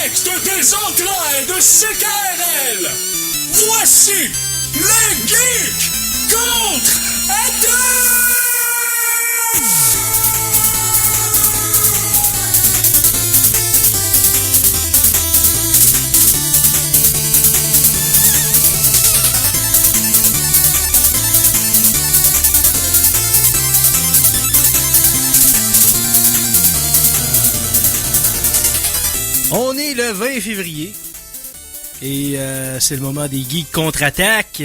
direct des enclins de CKRL, voici les Geeks contre Internet! On est le 20 février et c'est le moment des Geeks contre-attaque.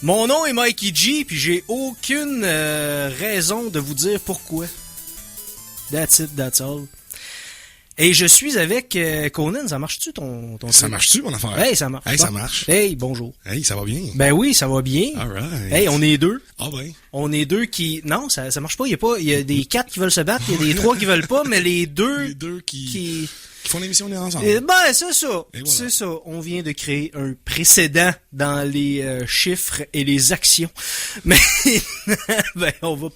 Mon nom est Mikey G, puis j'ai aucune raison de vous dire pourquoi. That's it, that's all. Et je suis avec Conan. Ça marche-tu ton Ça truc? marche-tu, mon affaire? Hey, ça marche. Hey, Bon. ça marche. Hey, bonjour. Hey, ça va bien? Ben oui, ça va bien. All right. Hey, on est deux. Ah ben. On est deux qui... Non, ça marche pas. Il y a des 4 qui veulent se battre, il y a des 3 qui veulent pas, mais les deux... Les deux qui font l'émission, on est ensemble. Ben, c'est ça. Et voilà. C'est ça. On vient de créer un précédent dans les chiffres et les actions. Mais, ben, on va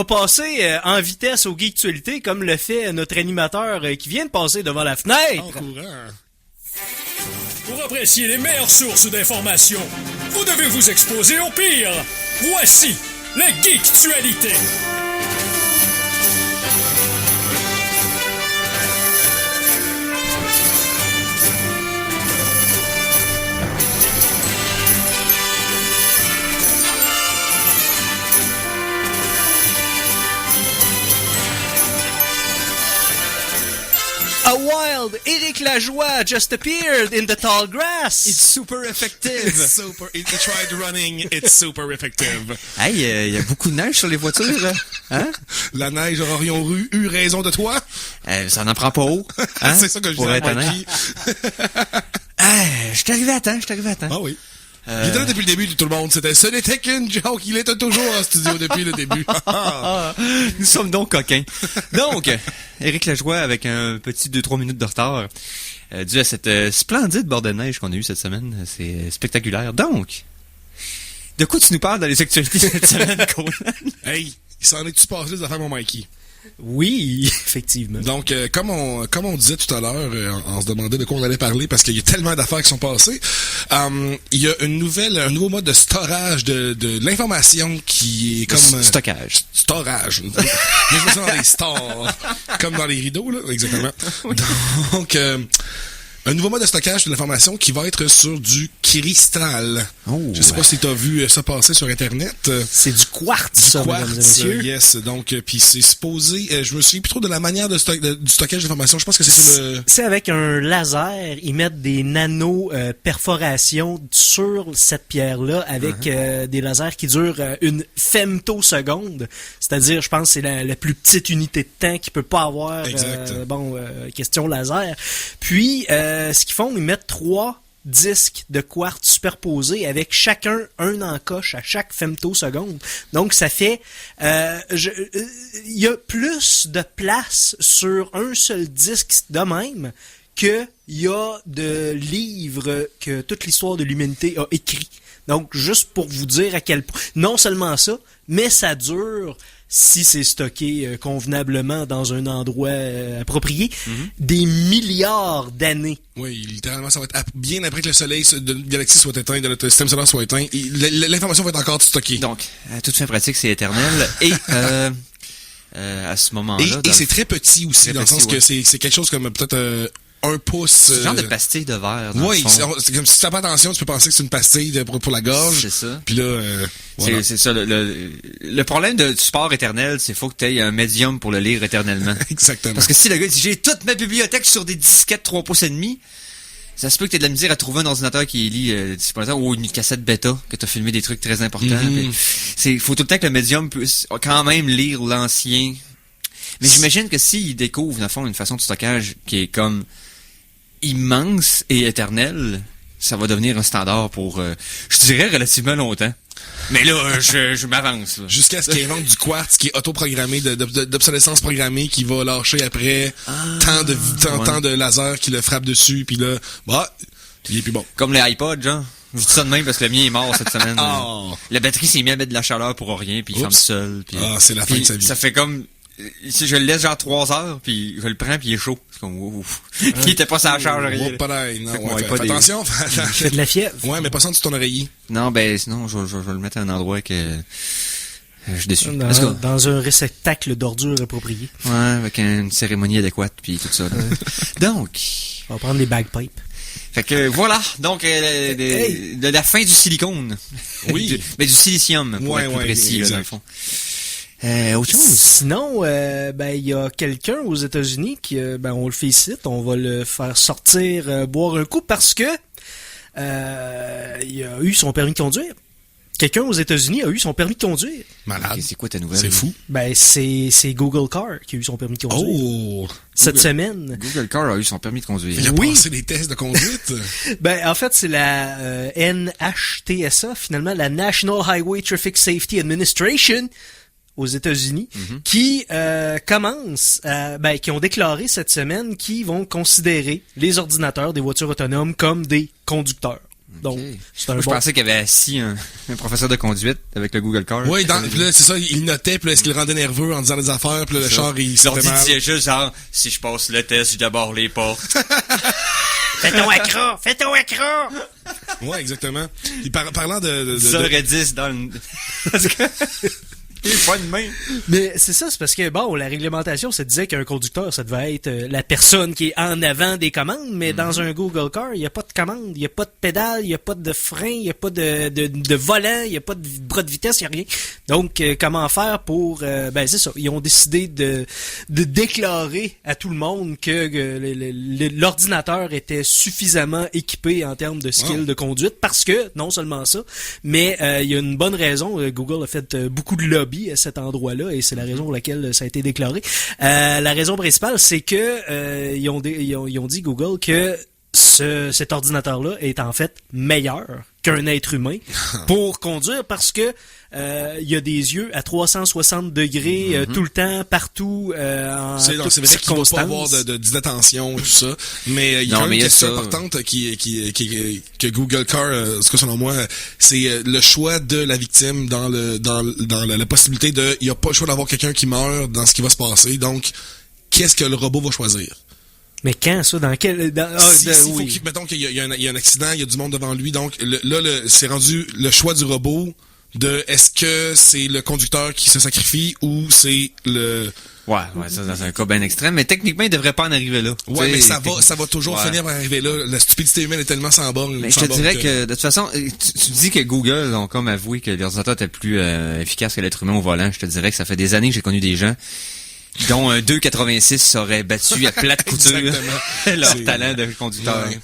passer en vitesse aux geektualités, comme le fait notre animateur qui vient de passer devant la fenêtre. En courant. Pour apprécier les meilleures sources d'informations, vous devez vous exposer au pire. Voici les Geektualités. A wild Éric Lajoie just appeared in the tall grass. It's super effective. It's super. It tried running. It's super effective. Hey, y a beaucoup de neige sur les voitures, hein? La neige aurions eu raison de toi? Ça n'en prend pas haut. Hein? C'est ça que je Pour disais être à honnête. Mikey. Je suis arrivé à temps. Ah oui. Il était là depuis le début de tout le monde. Ce n'était qu'une joke. Il était toujours en studio depuis le début. Nous sommes donc coquins. Donc, Éric Lajoie avec un petit 2-3 minutes de retard, dû à cette splendide bord de neige qu'on a eue cette semaine. C'est spectaculaire. Donc, de quoi tu nous parles dans les actualités cette semaine, Conan? Hey, il s'en est-tu passé des affaires, mon Mikey? Oui, effectivement. Donc, comme on disait tout à l'heure, on se demandait de quoi on allait parler parce qu'il y a tellement d'affaires qui sont passées. Il y a un nouveau mode de storage de l'information qui est comme... Stockage. Storage. Mais je me sens dans les stores. Comme dans les rideaux, là. Exactement. Oui. Donc, un nouveau mode de stockage de l'information qui va être sur du cristal. Oh, je sais pas si t'as vu ça passer sur Internet. C'est du quartz, ça, mesdames et messieurs. Yes. Donc, puis c'est supposé... je me souviens plus trop de la manière du stockage d'information. Je pense que c'est sur le... C'est avec un laser. Ils mettent des nano-perforations sur cette pierre-là avec des lasers qui durent une femtoseconde. C'est-à-dire, je pense, c'est la plus petite unité de temps qu'il peut pas avoir. Exact. Question laser. Puis, ce qu'ils font, ils mettent 3 disques de quartz superposés avec chacun un encoche à chaque femtoseconde. Donc, ça fait... il y a plus de place sur un seul disque de même qu'il y a de livres que toute l'histoire de l'humanité a écrit. Donc, juste pour vous dire à quel point... Non seulement ça, mais ça dure... si c'est stocké convenablement dans un endroit approprié, des milliards d'années. Oui, littéralement, ça va être bien après que le soleil de la galaxie soit éteint, de notre système solaire soit éteint. L'information va être encore stockée. Donc, à toute fin pratique, c'est éternel. Et à ce moment-là... Et c'est très petit aussi, dans le sens que c'est quelque chose comme peut-être... 1 pouce. C'est genre de pastille de verre. Oui, c'est comme si tu n'as pas attention, tu peux penser que c'est une pastille pour la gorge. C'est ça. Puis là, voilà. C'est ça. Le problème du support éternel, c'est faut que tu aies un médium pour le lire éternellement. Exactement. Parce que si le gars dit j'ai toute ma bibliothèque sur des disquettes 3 pouces et demi, ça se peut que t'aies de la misère à trouver un ordinateur qui lit ou une cassette bêta, que t'as filmé des trucs très importants. Faut tout le temps que le médium puisse quand même lire l'ancien. Mais j'imagine que s'il découvre, dans le fond, une façon de stockage qui est comme immense et éternelle, ça va devenir un standard pour, je dirais, relativement longtemps. Mais là, je m'avance. Là. Jusqu'à ce qu'il invente du quartz qui est autoprogrammé, d'obsolescence programmée, qui va lâcher après tant de lasers qui le frappent dessus, puis là, il est plus bon. Comme les iPods, genre. Je dis ça de même parce que le mien est mort cette semaine. Oh. La batterie s'est mise à mettre de la chaleur pour rien, puis il ferme seul. Puis, c'est la fin de sa vie. Ça fait comme si je le laisse genre 3 heures, puis je le prends, puis il est chaud. C'est comme, ouf. Il était pas sans charge, rien. Oh, pareil, non, Fait que ouais, moi, fais pas des- attention. Fait de la fièvre. Ouais, mais pas ça sur ton oreiller. Non, ben, sinon, je vais le mettre à un endroit que je suis déçu. Dans, Parce que, dans un réceptacle d'ordures approprié. ouais, avec une cérémonie adéquate, puis tout ça. Là. Donc, On va prendre les bagpipes. fait que voilà, donc de la fin du silicone. Oui. Mais du silicium, pour Ouais, être plus ouais, précis, là, exact. dans le fond. Autre chose. Sinon, ben il y a quelqu'un aux États-Unis qui, ben on le félicite, on va le faire sortir boire un coup parce que il a eu son permis de conduire. Quelqu'un aux États-Unis a eu son permis de conduire. Malade. Ok, c'est quoi ta nouvelle? C'est là? fou. Ben c'est Google Car qui a eu son permis de conduire Oh! cette Google. semaine. Google Car a eu son permis de conduire. Il a Oui. passé des tests de conduite. Ben en fait c'est la NHTSA finalement la National Highway Traffic Safety Administration aux États-Unis qui commence qui ont déclaré cette semaine qu'ils vont considérer les ordinateurs des voitures autonomes comme des conducteurs. Donc c'est un Moi, je bon pensais qu'il y avait assis un professeur de conduite avec le Google Car. Oui, puis là, c'est ça, il notait, puis là, est-ce qu'il le rendait nerveux en disant des affaires, puis là, le char, il se fait L'ordi mal. disait juste genre, si je passe le test, je d'abord les portes. Fais ton accra, fais ton accra. Ouais, exactement. Puis parlant de 10h10 dans le... Il est pas de main. Mais c'est ça, c'est parce que bon, la réglementation, ça disait qu'un conducteur, ça devait être la personne qui est en avant des commandes, mais dans un Google Car, il n'y a pas de commande, il n'y a pas de pédale, il n'y a pas de frein, il n'y a pas de volant, il n'y a pas de bras de vitesse, il n'y a rien. Donc, comment faire pour... ben c'est ça, ils ont décidé de déclarer à tout le monde que l'ordinateur était suffisamment équipé en termes de skill de conduite, parce que, non seulement ça, mais il y a une bonne raison, Google a fait beaucoup de lobby à cet endroit-là et c'est la raison pour laquelle ça a été déclaré. La raison principale, c'est que ils ont dit Google que cet ordinateur-là est en fait meilleur qu'un être humain pour conduire parce que il y a des yeux à 360 degrés tout le temps, partout, en c'est toutes vrai qu'il ne va pas avoir circonstances. d'inattention, tout ça. Mais il y a Non, une mais il y a question ça. importante que Google Car, ce que selon moi, c'est le choix de la victime dans la possibilité de, il n'y a pas le choix d'avoir quelqu'un qui meurt dans ce qui va se passer. Donc, qu'est-ce que le robot va choisir? Mais quand ça? Dans quel... Mettons qu'il y a un accident, il y a du monde devant lui, donc c'est rendu le choix du robot de est-ce que c'est le conducteur qui se sacrifie ou c'est le... Ouais, ça, dans un cas bien extrême, mais techniquement, il devrait pas en arriver là. Ouais, mais Tu sais, ça va toujours ouais. finir par arriver là. La stupidité humaine est tellement sans borne. Mais je te dirais que, de toute façon, tu dis que Google ont comme avoué que l'ordinateur était plus efficace que l'être humain au volant. Je te dirais que ça fait des années que j'ai connu des gens dont un 2,86 aurait battu à plate couture leur talent de conducteur. Ouais.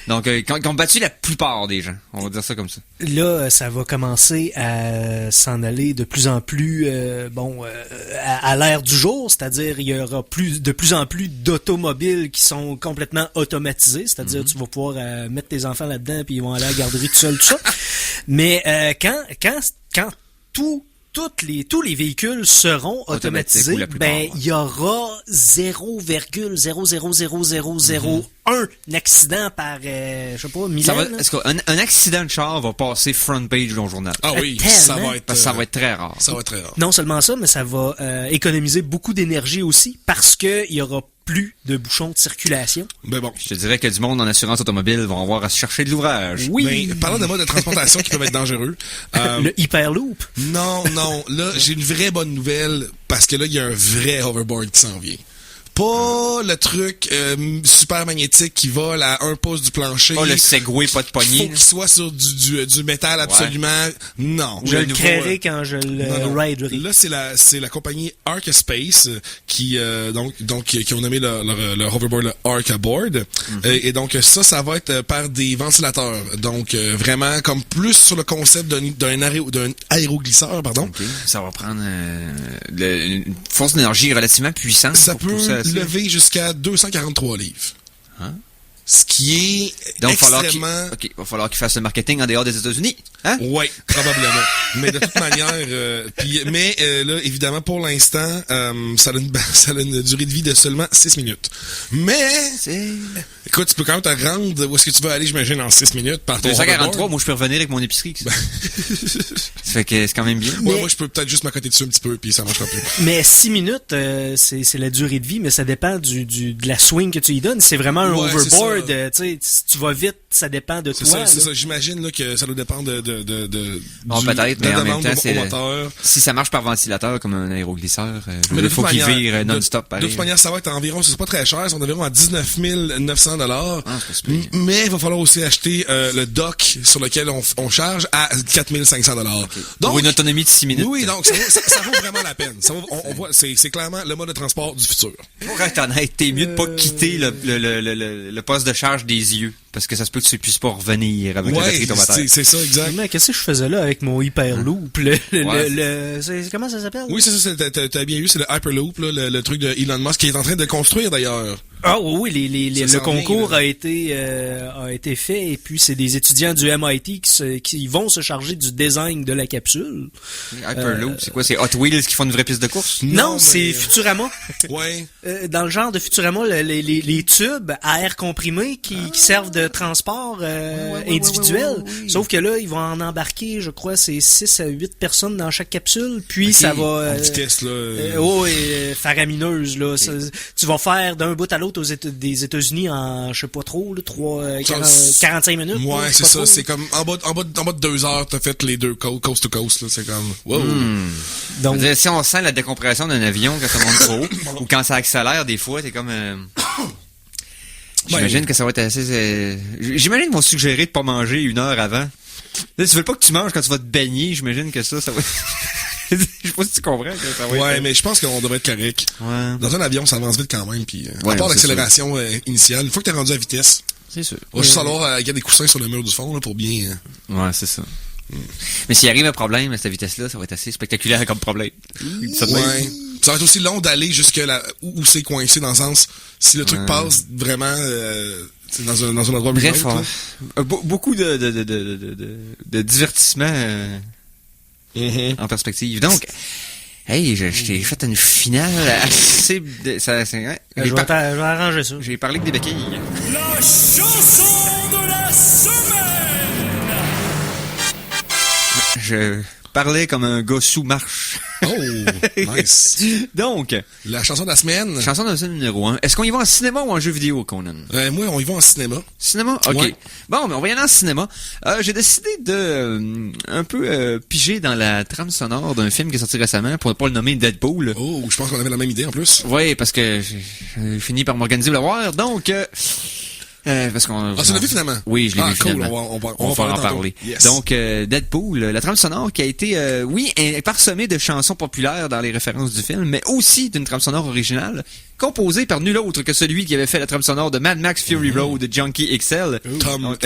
Donc, qui ont battu la plupart des gens. On va dire ça comme ça. Là, ça va commencer à s'en aller de plus en plus à l'ère du jour, c'est-à-dire il y aura de plus en plus d'automobiles qui sont complètement automatisés, c'est-à-dire tu vas pouvoir mettre tes enfants là-dedans puis ils vont aller à la garderie tout seul, tout ça. Mais quand tous les véhicules seront automatisés, ou la plupart, ben il y aura 0,0000001 accident par je sais pas 1000 ans. Est-ce qu'un accident de char va passer front page dans le journal? Ah oui, Tellement. ça va être... Parce que ça va être très rare. Ça va être très rare. Non seulement ça, mais ça va économiser beaucoup d'énergie aussi parce que il y aura plus de bouchons de circulation. Mais bon. Je te dirais que du monde en assurance automobile vont avoir à se chercher de l'ouvrage. Oui. Mais parlant de modes de transportation qui peuvent être dangereux. Le Hyperloop. Non. Là, j'ai une vraie bonne nouvelle parce que là, il y a un vrai hoverboard qui s'en vient. Pas le truc super magnétique qui vole à un pouce du plancher. Pas le Segway, pas de Faut poignée. qu'il soit sur du métal absolument. Non. Je le le nouveau, créerai quand je le Non. riderai. Là, c'est la compagnie Arca Space qui qui ont nommé leur hoverboard le Arca Board. Et donc ça va être par des ventilateurs. Donc vraiment comme plus sur le concept d'un aéroglisseur, pardon. Ok. Ça va prendre une force d'énergie relativement puissante. Ça pour peut pousser assez. lever jusqu'à 243 livres. Hein? Ce qui est Donc, extrêmement... va falloir qu'ils fassent le marketing en dehors des États-Unis. Hein? Ouais, probablement. Mais de toute manière, là, évidemment, pour l'instant, ça a une durée de vie de seulement 6 minutes. Mais, écoute, tu peux quand même te rendre où est-ce que tu veux aller, j'imagine, en 6 minutes par ton 243, moi, je peux revenir avec mon épicerie. Ça fait que c'est quand même bien. Ouais, moi, je peux peut-être juste m'accoter dessus un petit peu, puis ça marchera plus. Mais 6 minutes, c'est la durée de vie, mais ça dépend de la swing que tu y donnes. C'est vraiment un overboard. Tu sais, si tu vas vite, ça dépend de toi. C'est ça. J'imagine là, que ça doit dépendre Bon, peut-être, mais en même temps, c'est si ça marche par ventilateur comme un aéroglisseur, il faut qu'il vire non-stop. De toute manière, ça va être environ, c'est pas très cher, c'est environ à 19 900 $. Mais il va falloir aussi acheter le dock sur lequel on charge à 4 500 $. Okay. Donc, pour une autonomie de 6 minutes. Oui, donc ça vaut vraiment la peine. On voit, c'est clairement le mode de transport du futur. Pour être honnête, t'es mieux de pas quitter le poste de charge des yeux. Parce que ça se peut que tu puisses pas revenir avec la batterie tombe à terre. C'est ça, exact. Mais qu'est-ce que je faisais là avec mon Hyperloop? Comment ça s'appelle? Oui, c'est ça, t'as bien vu, c'est le Hyperloop, là, le truc de Elon Musk qui est en train de construire d'ailleurs. Ah oui, le concours a été fait et puis c'est des étudiants du MIT qui vont se charger du design de la capsule. Hyperloop, c'est quoi? C'est Hot Wheels qui font une vraie piste de course? Non, c'est Futurama. Ouais. Dans le genre de Futurama, les tubes à air comprimé qui servent de transport individuel. Oui. Sauf que là, ils vont en embarquer, je crois, c'est 6 à 8 personnes dans chaque capsule. Puis ça va... en vitesse, là. faramineuse, là. Tu vas faire d'un bout à l'autre des États-Unis en, je sais pas trop, là, 45 minutes. Ouais, là, c'est ça. C'est comme, en bas de 2 heures, t'as fait les deux coast to coast, là. C'est comme, wow. Donc, si on sent la décompression d'un avion quand ça monte trop haut, ou quand ça accélère, des fois, t'es comme, j'imagine que ça va être assez, j'imagine qu'ils vont suggérer de pas manger 1 heure avant. Là, tu veux pas que tu manges quand tu vas te baigner, j'imagine que ça va je sais pas si tu comprends que ça va être... Ouais, mais je pense qu'on devrait être correct. Ouais. Dans un avion, ça avance vite quand même, puis à part l'accélération initiale, une fois que t'es rendu à vitesse, c'est sûr. Il va juste falloir qu'il y ait des coussins sur le mur du fond là, pour bien... Ouais, c'est ça. Mais s'il arrive un problème à cette vitesse-là, ça va être assez spectaculaire comme problème. Ça va être aussi long d'aller jusque là où c'est coincé, dans le sens, si le truc passe vraiment dans un endroit bref, beaucoup de divertissement en perspective. Donc, hey, je t'ai fait une finale assez... je vais arranger ça. J'ai parlé que des béquilles. La chanson de la semaine! Je parlais comme un gars sous marche. Oh, nice. Donc, la chanson de la semaine. Chanson de la semaine numéro 1. Est-ce qu'on y va en cinéma ou en jeu vidéo, Conan? Moi, on y va en cinéma. Cinéma? OK. Ouais. Bon, mais on va y aller en cinéma. J'ai décidé de un peu piger dans la trame sonore d'un film qui est sorti récemment, pour ne pas le nommer Deadpool. Oh, je pense qu'on avait la même idée en plus. Oui, parce que j'ai fini par m'organiser pour le voir. Donc... parce qu'on... tu l'as vu finalement? Oui, je l'ai vu cool. finalement. On va en parler. Yes. Donc, Deadpool, la trame sonore qui a été, parsemée de chansons populaires dans les références du film, mais aussi d'une trame sonore originale, composée par nul autre que celui qui avait fait la trame sonore de Mad Max Fury Road, Junkie XL. Tom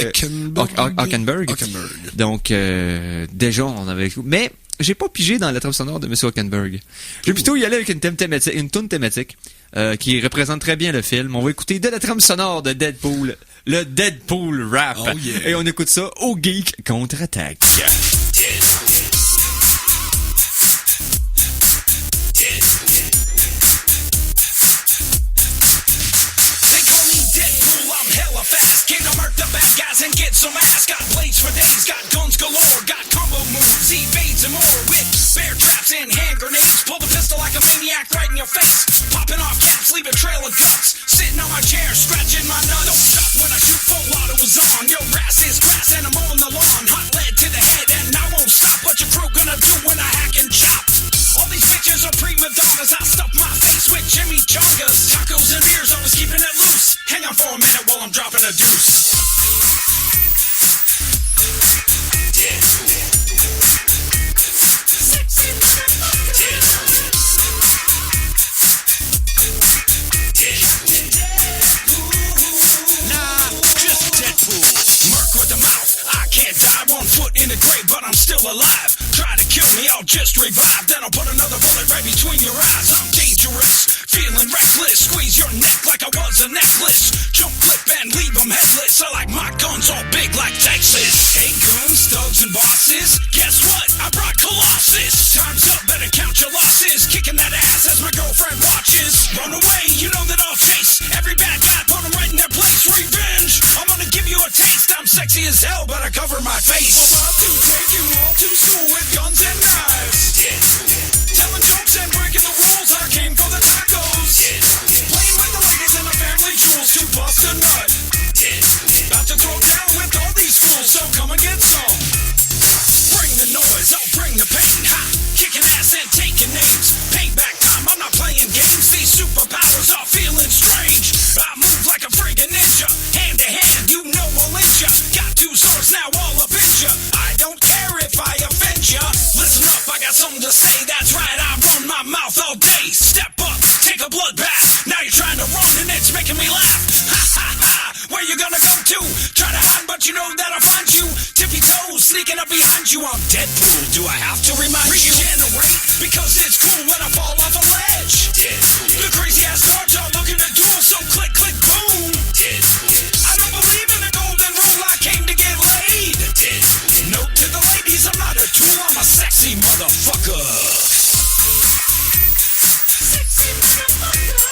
Hockenberg. Donc, déjà, on avait... Mais... j'ai pas pigé dans la trame sonore de M. Hockenberg. Je vais plutôt y aller avec une toune thématique qui représente très bien le film. On va écouter de la trame sonore de Deadpool, le Deadpool Rap. Oh yeah. Et on écoute ça au Geek Contre-Attaque. And get some ass, got blades for days, got guns galore, got combo moves, evades and more, with bear traps and hand grenades, pull the pistol like a maniac right in your face, popping off caps, leave a trail of guts, sitting on my chair, scratching my nuts, don't stop when I shoot full auto is on, your ass is grass and I'm on the lawn, hot lead to the head and I won't stop, what your crew gonna do when I hack and chop? All these pictures are prima donnas, I stuff my face with chimichangas, tacos and beers, always keeping it loose, hang on for a minute while I'm dropping a deuce. In the grave, but I'm still alive. Try to kill me, I'll just revive. Then I'll put another bullet right between your eyes. I'm dangerous, feeling reckless. Squeeze your neck like I was a necklace. Jump, flip, and leave them headless. I like my guns all big like Texas. Hey, goons, thug lords and bosses. Guess what? I brought Colossus. Time's up, better count your losses. Kicking that ass as my girlfriend watches. Run away, you know that I'll chase every bad guy, put them right in their place. Revenge, I'm gonna give you a taste. I'm sexy as hell, but I cover my face. I'm about to take you all to school with guns and knives. Telling jokes and breaking the rules. I came for the tacos. Playing with the ladies and the family jewels to bust a nut. About to throw down with all these fools, so come and get some. Bring the noise, I'll bring the pain. Ha! Kicking ass and taking names. Payback time, I'm not playing games. These superpowers are feeling strange. I move like a friggin' ninja. Hand to hand, you know I'll hit ya. Got two swords now, all up in ya. I don't care if I offend ya. Listen up, I got something to say. That's right, I run my mouth all day. Step up, take a bloodbath. Now you're trying to run and it's making me laugh. Ha ha ha! Where you gonna go to? Try to hide, but you know that I'll find you. Tippy toes, sneaking up behind you. I'm Deadpool, do I have to remind you? Regenerate, because it's cool when I fall off a ledge. The crazy ass thoughts are looking to duel, so click, click, boom. I don't believe in the golden rule, I came to get laid. Note to the ladies, I'm not a tool, I'm a sexy motherfucker. Sexy motherfucker.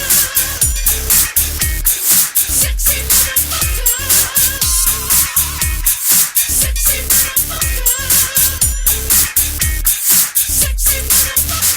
Sexy motherfucker. Sexy motherfucker. Sexy motherfucker.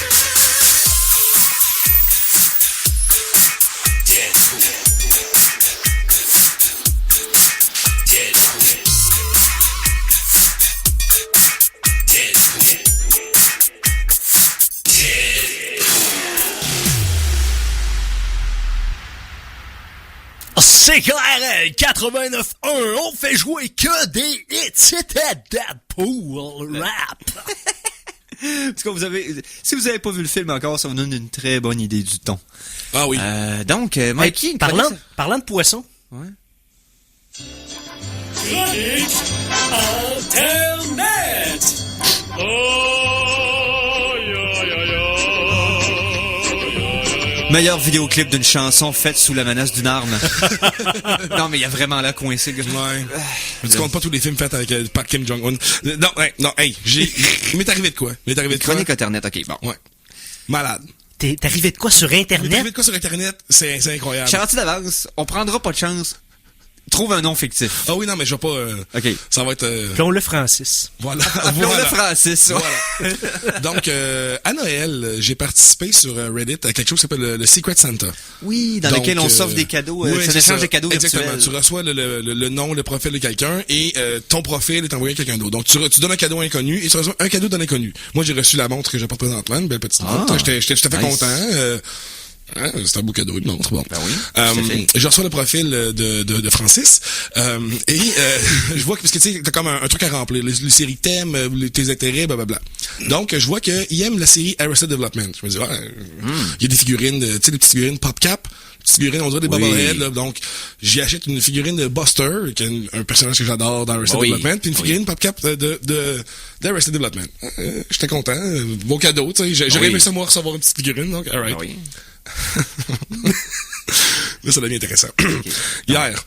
CKRL 89.1, on fait jouer que des hits, c'était Deadpool Rap. Parce que si vous avez pas vu le film encore, ça vous donne une très bonne idée du ton. Ah oui. Donc, Mikey, Hey, parlant de poissons. Ouais. Chronique Internet. Meilleur vidéoclip d'une chanson faite sous la menace d'une arme. Non, mais il y a vraiment là coincé, le gars. Ouais. Tu comptes pas tous les films faits avec par Kim Jong-un. Non, hey, il m'est arrivé de quoi? Chronique Internet, ok, bon. Ouais. Malade. T'es arrivé de quoi sur Il m'est Internet? arrivé de quoi sur Internet? C'est incroyable. Charity d'avance, on prendra pas de chance. Trouve un nom fictif. Ah oui, non, mais je vais pas... Ok. Ça va être... Appelons-le Francis. Voilà. Appelons-le Francis. Ouais. Voilà. Donc, à Noël, j'ai participé sur Reddit à quelque chose qui s'appelle le Secret Santa. Oui, dans Donc, lequel on s'offre des cadeaux. oui, c'est un c'est échange ça. de cadeaux Exactement. virtuels. Tu reçois le nom, le profil de quelqu'un et ton profil est envoyé à quelqu'un d'autre. Donc, tu donnes un cadeau à inconnu et tu reçois un cadeau d'un inconnu. Moi, j'ai reçu la montre que je porte présentement, une belle petite montre. J'étais tout à fait nice. content. C'est un beau cadeau, une montre. Bon. Ben oui, tout à fait. Je reçois le profil de Francis et je vois que parce que tu sais t'as comme un truc à remplir, les séries thèmes, tes intérêts, blablabla. Donc je vois qu'il aime la série Arrested Development. Je me dis il y a des figurines, tu sais des petites figurines PopCap, petites figurines on dirait des bobbleheads. Là, donc j'y achète une figurine de Buster, qui est un personnage que j'adore dans Arrested Development, puis une figurine PopCap d'Arrested Development. J'étais content, beau cadeau, tu sais. J'aurais aimé ça moi recevoir une petite figurine, donc alright. Oui. Là, ça devient intéressant. Hier,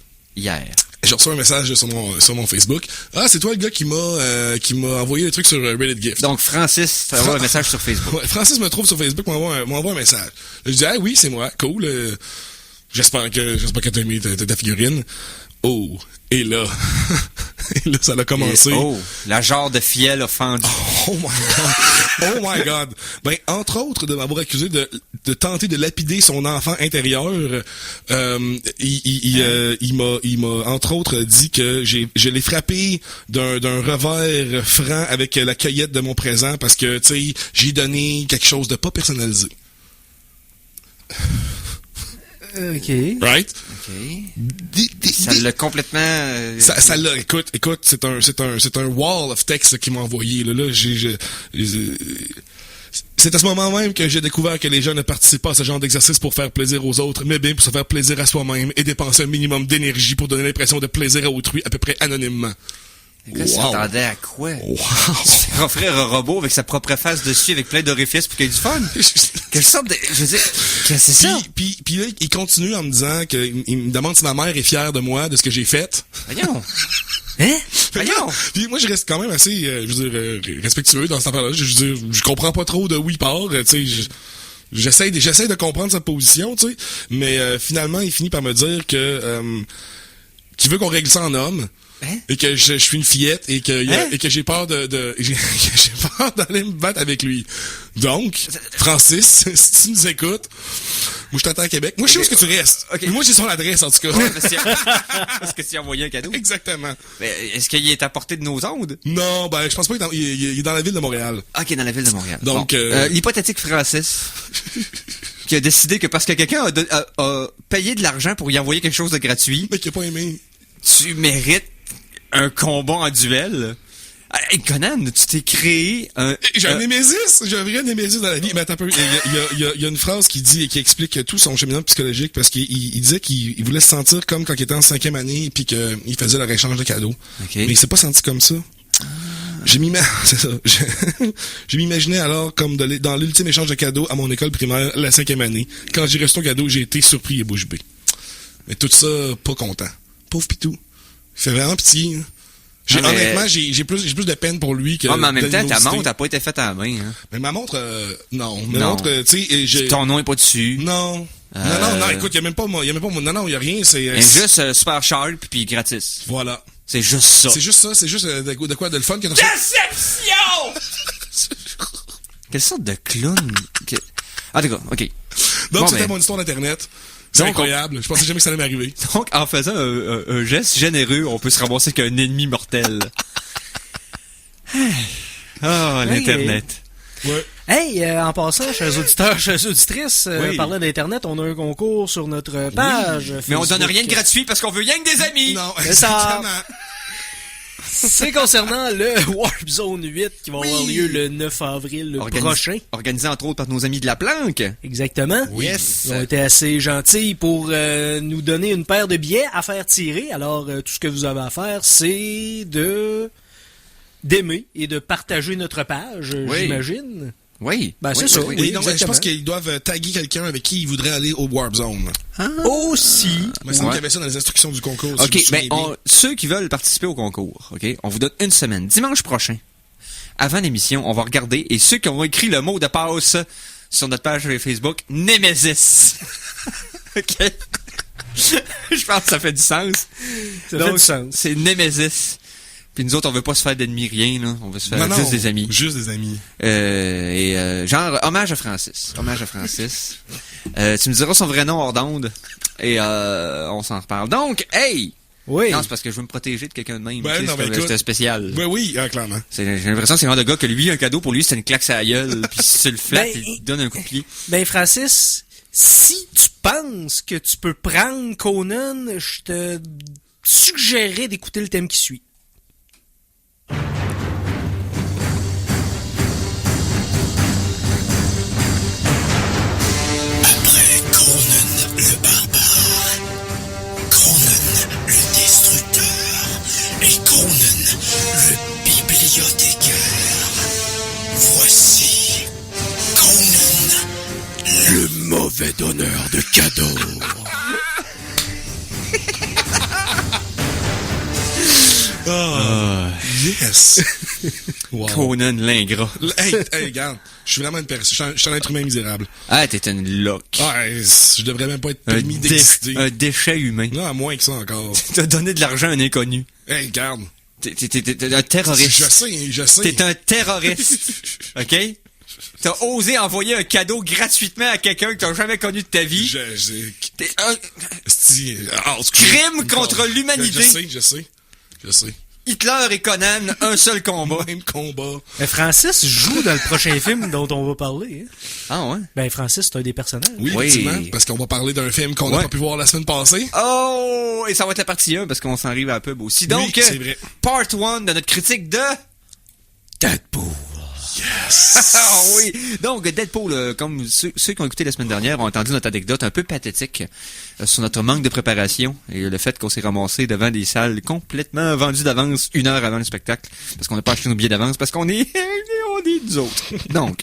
j'ai reçu un message sur mon Facebook. Ah, c'est toi le gars qui m'a envoyé des trucs sur Reddit Gift. Donc, Francis, t'as envoyé un message sur Facebook. Ouais, Francis me trouve sur Facebook, m'envoie un message. Je dis, ah oui, c'est moi, cool. J'espère que t'as aimé ta figurine. Oh, et là, ça a commencé. La jarre de fiel a fendu. Oh my god. Ben, entre autres, de m'avoir accusé de tenter de lapider son enfant intérieur, il m'a entre autres dit que je l'ai frappé d'un revers franc avec la cueillette de mon présent parce que, tu sais, j'ai donné quelque chose de pas personnalisé. OK. Right? OK. Ça l'a complètement... Ça l'a, écoute, c'est un wall of text qu'il m'a envoyé, là, c'est à ce moment même que j'ai découvert que les gens ne participent pas à ce genre d'exercice pour faire plaisir aux autres, mais bien pour se faire plaisir à soi-même et dépenser un minimum d'énergie pour donner l'impression de plaisir à autrui à peu près anonymement. Là, s'attendait à quoi? Wow. Un frère un robot avec sa propre face dessus avec plein d'orifices pour qu'il y ait du fun. Quelle sorte de... Je veux dire, qu'est-ce que c'est ça? Puis là, il continue en me disant il me demande si ma mère est fière de moi, de ce que j'ai fait. Voyons. Hein? Voyons. Puis moi, je reste quand même assez, je veux dire, respectueux dans cette affaire-là. Je veux dire, je comprends pas trop de où il part. Tu sais, j'essaie de comprendre sa position, tu sais. Mais finalement, il finit par me dire que qu'il veut qu'on règle ça en homme. Hein? Et que je suis une fillette et que Hein? et que j'ai peur j'ai peur d'aller me battre avec lui. Donc, Francis, si tu nous écoutes, moi je t'attends à Québec. Moi je sais où est-ce que tu restes. Ok. Moi j'ai son adresse en tout cas. Parce que tu as envoyé un cadeau. Exactement. Mais est-ce qu'il est à portée de nos ondes? Non, ben je pense pas qu'il est dans la ville de Montréal. Ok, dans la ville de Montréal. Donc, Bon. L'hypothétique Francis, qui a décidé que parce que quelqu'un a payé de l'argent pour y envoyer quelque chose de gratuit, Mais qui a pas aimé. tu mérites un combat en duel. Hey, Conan, tu t'es créé un... J'ai un némésis, j'ai un vrai némésis dans la vie. Mais attends un peu, il y a une phrase qui explique tout son cheminement psychologique parce qu'il disait qu'il voulait se sentir comme quand il était en 5e année puis qu'il faisait leur échange de cadeaux. Okay. Mais il s'est pas senti comme ça. C'est ça. Je m'imaginais alors comme dans l'ultime échange de cadeaux à mon école primaire, la 5e année. Quand j'ai reçu ton cadeau, j'ai été surpris et bouche bée. Mais tout ça, pas content. Pauvre Pitou. Il fait vraiment pitié. Hein. Honnêtement, j'ai plus de peine pour lui que. Ah, mais en même temps, ta d'animosité. montre n'a pas été faite à la main. Hein. Mais ma montre, non. Ma Non. montre, tu sais, Ton nom est pas dessus. Non. Non, écoute, il y a même pas mon, non, il y a rien, c'est. Juste super sharp puis gratis. Voilà. C'est juste ça. C'est juste ça, c'est juste de quoi, de le fun que Déception! Quelle sorte de clown? Ah, d'accord, ok. Donc, Bon, c'était ben. mon histoire d'internet. C'est Donc, incroyable. Je pensais jamais que ça allait m'arriver. Donc, en faisant un geste généreux, on peut se ramasser qu'un ennemi mortel. Ah, l'Internet. Ouais. Hey, en passant, chers auditeurs, chères auditrices, Oui. parlant d'Internet, on a un concours sur notre page. Mais on donne Facebook. rien de gratuit parce qu'on veut rien que des amis. Non, C'est ça. exactement. C'est concernant le Warp Zone 8 qui va avoir lieu le 9 avril prochain. Organisé entre autres par nos amis de la Planque. Exactement. Yes. Ils ont été assez gentils pour nous donner une paire de billets à faire tirer. Alors, tout ce que vous avez à faire, c'est d'aimer et de partager notre page, Oui. j'imagine. Oui. Ben, c'est Oui, ça. oui, Oui, donc, je exactement. pense qu'ils doivent taguer quelqu'un avec qui ils voudraient aller au Warp Zone. Aussi. Il me semble qu'il y avait ça dans les instructions du concours. si OK, je me souviens ben, bien. ceux qui veulent participer au concours, OK, on vous donne une semaine. Dimanche prochain, avant l'émission, on va regarder, et ceux qui ont écrit le mot de passe sur notre page Facebook, Nemesis. OK? Je pense que ça fait du sens. Ça fait Donc, du sens. c'est Nemesis. Puis nous autres, on veut pas se faire d'ennemis, rien, là. On veut se faire Non, juste des amis. Juste des amis. Genre, hommage à Francis. Hommage à Francis. Tu me diras son vrai nom hors d'onde. Et on s'en reparle. Donc, hey! Oui. Non, c'est parce que je veux me protéger de quelqu'un de même. Ben, Tu sais, non, c'est mais comme- écoute. c'était spécial. Ben oui, clairement. J'ai l'impression que c'est le genre de gars que lui, un cadeau pour lui, c'est une claque à la gueule. Puis si tu le flattes, Ben, il te donne un coup de pied. Ben, Francis, si tu penses que tu peux prendre Conan, je te suggérerais d'écouter le thème qui suit. Après Conan le barbare, Conan le destructeur et Conan le bibliothécaire. Voici Conan le mauvais donneur de cadeaux. Yes! Wow. Conan l'ingrat. Hey, regarde. Je suis vraiment une personne. Je suis un être humain misérable. Ah, t'es une loque. Ouais, je devrais même pas être permis d'exister. Un déchet humain. Non, à moins que ça encore. T'as donné de l'argent à un inconnu. Hey, regarde. T'es un terroriste. Je sais. T'es un terroriste. OK? T'as osé envoyer un cadeau gratuitement à quelqu'un que t'as jamais connu de ta vie. T'es un crime contre l'humanité. Je sais. Hitler et Conan, un seul combat. Même combat. Ben, Francis joue dans le prochain film dont on va parler. Hein. Ah ouais? Ben, Francis, c'est un des personnages. Oui, Oui. effectivement. Parce qu'on va parler d'un film qu'on n'a Ouais. pas pu voir la semaine passée. Oh! Et ça va être la partie 1 parce qu'on s'en arrive à la pub aussi. Donc, Oui, c'est vrai. part 1 de notre critique de... Deadpool. Ah oui! Donc, Deadpool, comme ceux qui ont écouté la semaine dernière ont entendu notre anecdote un peu pathétique sur notre manque de préparation et le fait qu'on s'est ramassé devant des salles complètement vendues d'avance 1 heure avant le spectacle parce qu'on n'a pas acheté nos billets d'avance parce qu'on est nous autres. Donc,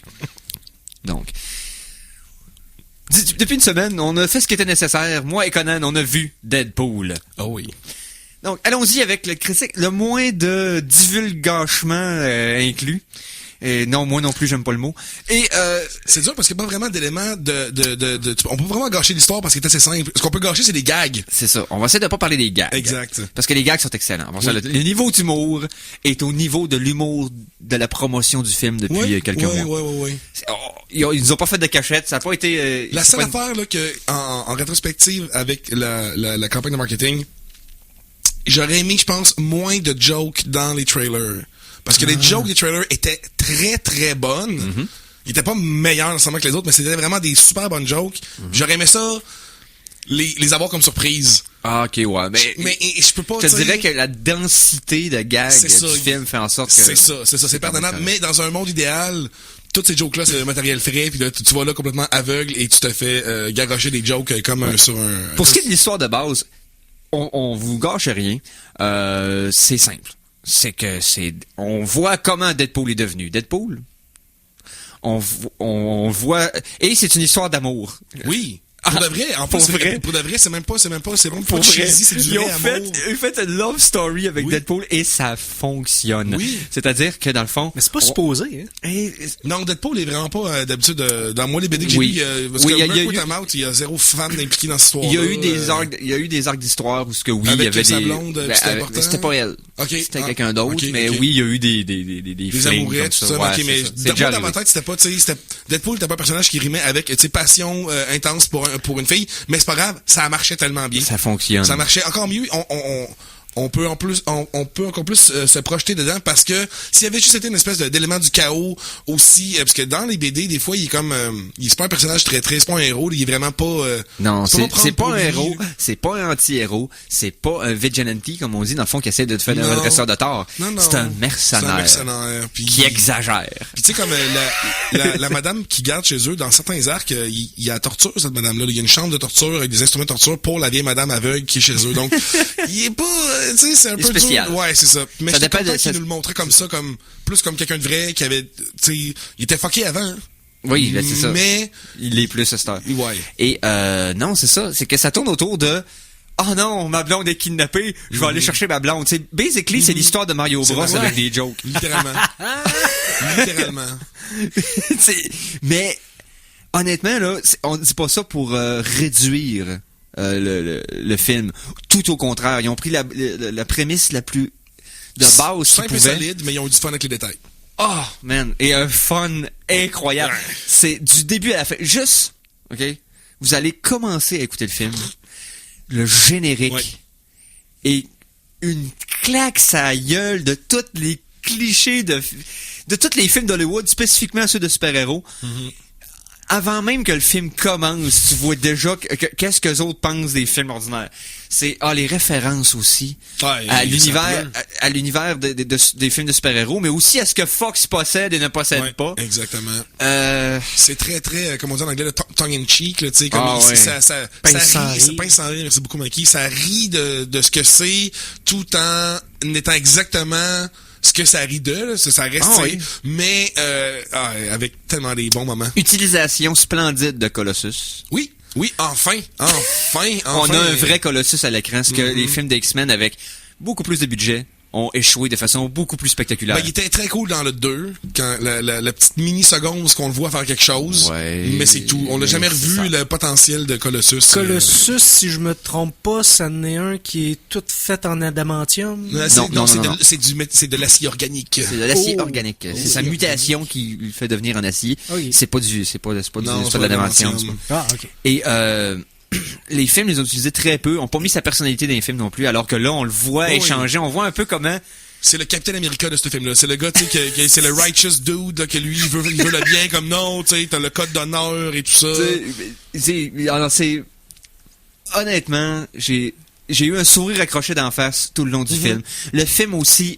depuis une semaine, on a fait ce qui était nécessaire. Moi et Conan, on a vu Deadpool. Ah oui. Donc, allons-y avec le critique. Le moins de divulgachement inclus. Et non, moi non plus, j'aime pas le mot. Et c'est dur parce qu'il n'y a pas vraiment d'éléments on peut vraiment gâcher l'histoire parce qu'il est assez simple. Ce qu'on peut gâcher, c'est des gags. c'est ça. On va essayer de pas parler des gags. Exact. Parce que les gags sont excellents. Bon, ça, le niveau d'humour est au niveau de l'humour de la promotion du film depuis quelques mois. Oui. Ils nous ont pas fait de cachette. Ça a pas été... La seule affaire là, que en rétrospective avec la campagne de marketing, j'aurais aimé, je pense, moins de jokes dans les trailers. Parce que les jokes des trailers étaient très, très bonnes. Mm-hmm. Ils étaient pas meilleurs nécessairement que les autres, mais c'était vraiment des super bonnes jokes. J'aurais aimé ça, les avoir comme surprise. Ah, ok, ouais. Mais je peux pas... Je te dirais que la densité de gags du film fait en sorte que... C'est ça, c'est pardonnable. Mais dans un monde idéal... Toutes ces jokes-là, c'est le matériel frais, puis là, tu vas là complètement aveugle et tu te fais garrocher des jokes comme sur un... Pour ce qui est de l'histoire de base, on vous gâche rien. C'est simple. On voit comment Deadpool est devenu Deadpool. On voit, et c'est une histoire d'amour. Oui. Pour de vrai, en plus, pour de vrai, c'est même pas, c'est vraiment pas cheesy, c'est du vrai amour. Ils ont fait une love story avec Deadpool et ça fonctionne. Oui. C'est-à-dire que dans le fond... Mais c'est pas supposé, hein. Non, Deadpool est vraiment pas, d'habitude, dans moi, les BD que j'ai lus, parce que il y a zéro fan impliqué dans cette histoire. Il y a eu des arcs d'histoire où ce que oui, il y avait sa des... blonde, c'était important. C'était pas elle. Okay. C'était quelqu'un d'autre, okay, mais okay. oui, il y a eu des flings amourets, comme tout ça. ça. Ouais, Okay, mais dans ma tête, c'était pas, tu sais, Deadpool était pas un personnage qui rimait avec, tu sais, passion intense pour une fille, mais c'est pas grave, ça marchait tellement bien. Ça fonctionne. Ça marchait encore mieux. On peut encore plus se projeter dedans parce que s'il y avait juste été une espèce d'élément du chaos aussi, parce que dans les BD, des fois, il est comme, c'est pas un personnage très, c'est pas un héros, il est vraiment pas, non, c'est pas un héros, c'est pas un anti-héros, c'est pas un vigilante, comme on dit, dans le fond, qui essaie de te faire un redresseur de tort. Non. C'est un mercenaire. Qui exagère. Puis tu sais, comme, la madame qui garde chez eux, dans certains arcs, il y a la torture, cette madame-là. Il y a une chambre de torture avec des instruments de torture pour la vieille madame aveugle qui est chez eux. Donc, il est pas, tu sais, c'est un peu spécial. dur. Ouais, c'est ça. Mais ça je suis dépend content qu'il nous le montrait comme ça, plus comme quelqu'un de vrai, qui avait, tu sais, il était fucké avant. Hein. Oui, ben, c'est ça. Mais il est plus à cette heure. Ouais. Et non, c'est ça. C'est que ça tourne autour de... Oh non, ma blonde est kidnappée, je vais aller chercher ma blonde. C'est basically, c'est l'histoire de Mario Bros avec des jokes. Littéralement. Mais honnêtement, là, on dit pas ça pour réduire le film. Tout au contraire, ils ont pris la prémisse la plus de base. Simple et solide, mais ils ont eu du fun avec les détails. Oh, man. Et un fun incroyable. Ouais. C'est du début à la fin. Juste, OK? Vous allez commencer à écouter le film. Le générique. Et une claque sa gueule de tous les clichés de tous les films d'Hollywood, spécifiquement ceux de super-héros. Mm-hmm. Avant même que le film commence, tu vois déjà qu'est-ce que les autres pensent des films ordinaires. C'est les références aussi à l'univers des films de super-héros, mais aussi à ce que Fox possède et ne possède pas. Exactement. C'est très très, comme on dit en anglais, tongue in cheek, tu sais, comme ça pince sans rire, merci beaucoup Mikey, ça rit de ce que c'est tout en étant exactement ce que ça rit là, ça reste, mais avec tellement des bons moments. Utilisation splendide de Colossus. Oui, enfin. On a un vrai Colossus à l'écran, ce que les films d'X-Men avec beaucoup plus de budget ont échoué de façon beaucoup plus spectaculaire. Il était très cool dans le 2, quand la petite mini-seconde où on le voit faire quelque chose, mais c'est tout. On n'a jamais revu le potentiel de Colossus. Colossus, si je me trompe pas, ça en est un qui est tout fait en adamantium. Non, c'est de l'acier organique. C'est de l'acier organique. C'est sa mutation qui le fait devenir en acier. Okay. C'est pas de l'adamantium. Ah, ok. Et les films les ont utilisés très peu, ont pas mis sa personnalité dans les films non plus, alors que là, on le voit échanger, on voit un peu comment... C'est le Captain America de ce film-là. C'est le gars, tu sais, c'est le righteous dude, là, que lui, il veut le bien comme non, tu sais, t'as le code d'honneur et tout ça. Honnêtement, j'ai eu un sourire accroché d'en face tout le long du film. Le film aussi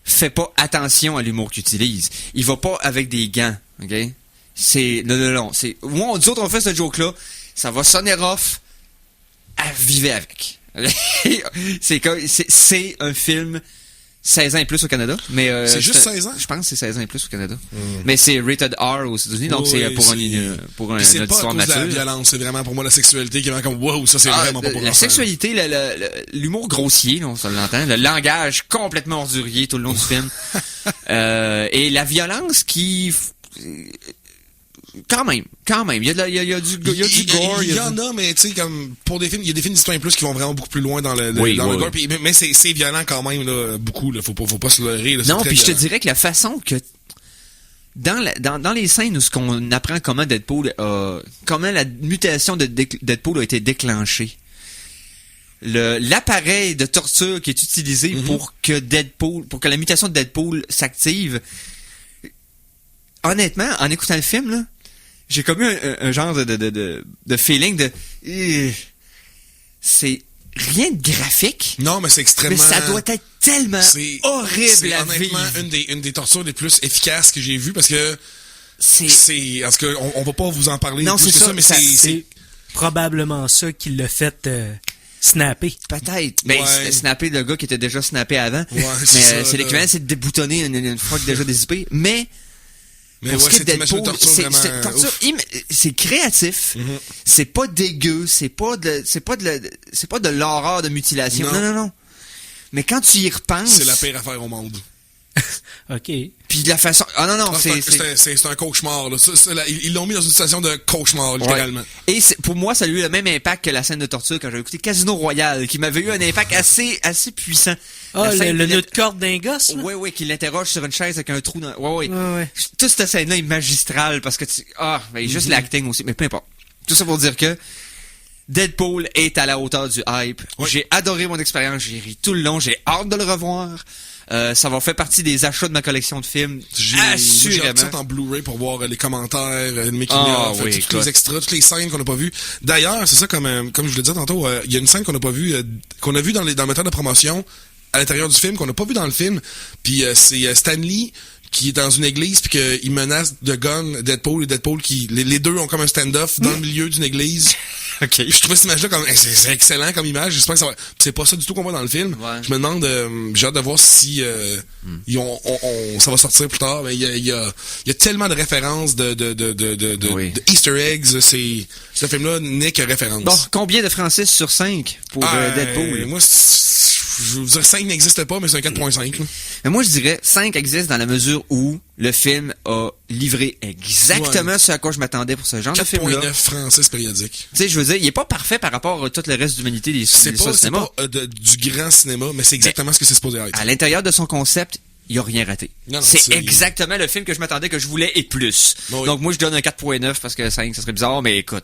fait pas attention à l'humour qu'il utilise. Il va pas avec des gants, ok? Non. Moi, nous autres, on fait ce joke-là, ça va sonner rough, vivez avec. C'est un film 16 ans et plus au Canada, mais C'est juste 16 ans? Je pense que c'est 16 ans et plus au Canada. Mais c'est rated R aux États-Unis, donc c'est pour un Puis c'est pas à auditoire cause de la mature. violence, c'est vraiment pour moi la sexualité qui est vraiment comme wow, ça c'est vraiment pas pour La enfants. sexualité, l'humour grossier, là, on se l'entend, le langage complètement ordurier tout le long du film, et la violence qui quand même, il y a du gore, il y en a, mais tu sais comme pour des films, il y a des films d'histoire plus qui vont vraiment beaucoup plus loin dans le Oui, dans oui, le gore, oui. puis, mais c'est violent quand même là, beaucoup là, faut pas se leurrer là, c'est Non, très puis je te violent. dirais que la façon que dans les scènes où ce qu'on apprend comment Deadpool comment la mutation de Deadpool a été déclenchée, l'appareil de torture qui est utilisé pour que la mutation de Deadpool s'active, honnêtement, en écoutant le film là, j'ai comme eu un genre de feeling de c'est rien de graphique. Non, mais c'est extrêmement. Mais ça doit être tellement horrible c'est à honnêtement vivre. une des tortures les plus efficaces que j'ai vues parce que C'est parce que on va pas vous en parler Non, plus c'est que ça, mais ça- c'est probablement ça qui l'a fait snapper. peut-être. Ben, Ouais. snapper le gars qui était déjà snappé avant. Ouais, c'est Mais ça, c'est là. l'équivalent, c'est de déboutonner une froc déjà dézippée. Mais mais pour ouais, ce qui est c'est de une Deadpool, torture c'est vraiment torture ouf. c'est créatif. C'est pas dégueu, c'est pas de l'horreur de mutilation. Non. Non. Mais quand tu y repenses, C'est la pire affaire au monde. OK. puis de la façon non, C'est un cauchemar là. Ça, là, ils l'ont mis dans une situation de cauchemar littéralement. Ouais. Et pour moi, ça a eu le même impact que la scène de torture quand j'ai écouté Casino Royale, qui m'avait eu un impact assez puissant. Ah, La scène le qui nœud de corde d'un gosse, là? Oui, qui l'interroge sur une chaise avec un trou dans... Ouais. Ouais. Toute cette scène-là est magistrale parce que juste l'acting aussi, mais peu importe. Tout ça pour dire que Deadpool est à la hauteur du hype. Oui. J'ai adoré mon expérience, j'ai ri tout le long, j'ai hâte de le revoir. Ça va faire partie des achats de ma collection de films. J'ai Assurément. ça en Blu-ray pour voir les commentaires, le making Ah, of, oui, tous écoute. les extras, toutes les scènes qu'on n'a pas vues. D'ailleurs, c'est ça comme je vous l'ai dit tantôt, il y a une scène qu'on n'a pas vue, qu'on a vue dans le moteur de promotion à l'intérieur du film, qu'on n'a pas vu dans le film. Puis c'est Stanley qui est dans une église puis qu'il menace de gun Deadpool et Deadpool qui les deux ont comme un stand-off dans le milieu d'une église. OK. Puis je trouvais cette image-là comme c'est excellent comme image. J'espère que ça va. C'est pas ça du tout qu'on voit dans le film. Ouais. Je me demande, j'ai hâte de voir si ça va sortir plus tard. Mais il y a tellement de références Oui. de Easter eggs. Ce film-là n'est que référence. Bon, combien de Francis sur 5 pour Deadpool? Moi, je vous dirais 5 n'existe pas, mais c'est un 4.5. là. Mais moi, je dirais 5 existe dans la mesure où le film a livré exactement ce à quoi je m'attendais pour ce genre de film-là. 4.9 Francis périodique. Tu sais, je veux dire, il est pas parfait par rapport à tout le reste de l'humanité des C'est des salles de pas cinéma. du grand cinéma, mais c'est exactement ce que c'est supposé être. À l'intérieur de son concept, il a rien raté. Non, c'est c'est- exactement le film que je m'attendais que je voulais et plus. Oui. Donc moi, je donne un 4.9 parce que 5, ça serait bizarre, mais écoute.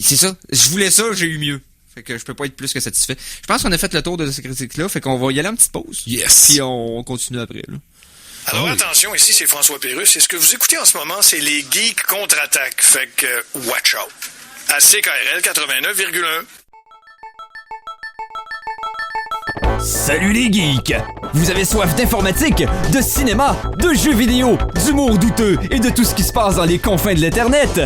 C'est ça. Je voulais ça, j'ai eu mieux. Fait que je peux pas être plus que satisfait. Je pense qu'on a fait le tour de ces critiques-là, fait qu'on va y aller en petite pause. Yes. Puis on continue après, là. Alors attention, ici c'est François Pérusse et ce que vous écoutez en ce moment, c'est les Geeks contre-attaque. Fait que watch out. À CKRL 89,1. Salut les geeks! Vous avez soif d'informatique, de cinéma, de jeux vidéo, d'humour douteux et de tout ce qui se passe dans les confins de l'Internet?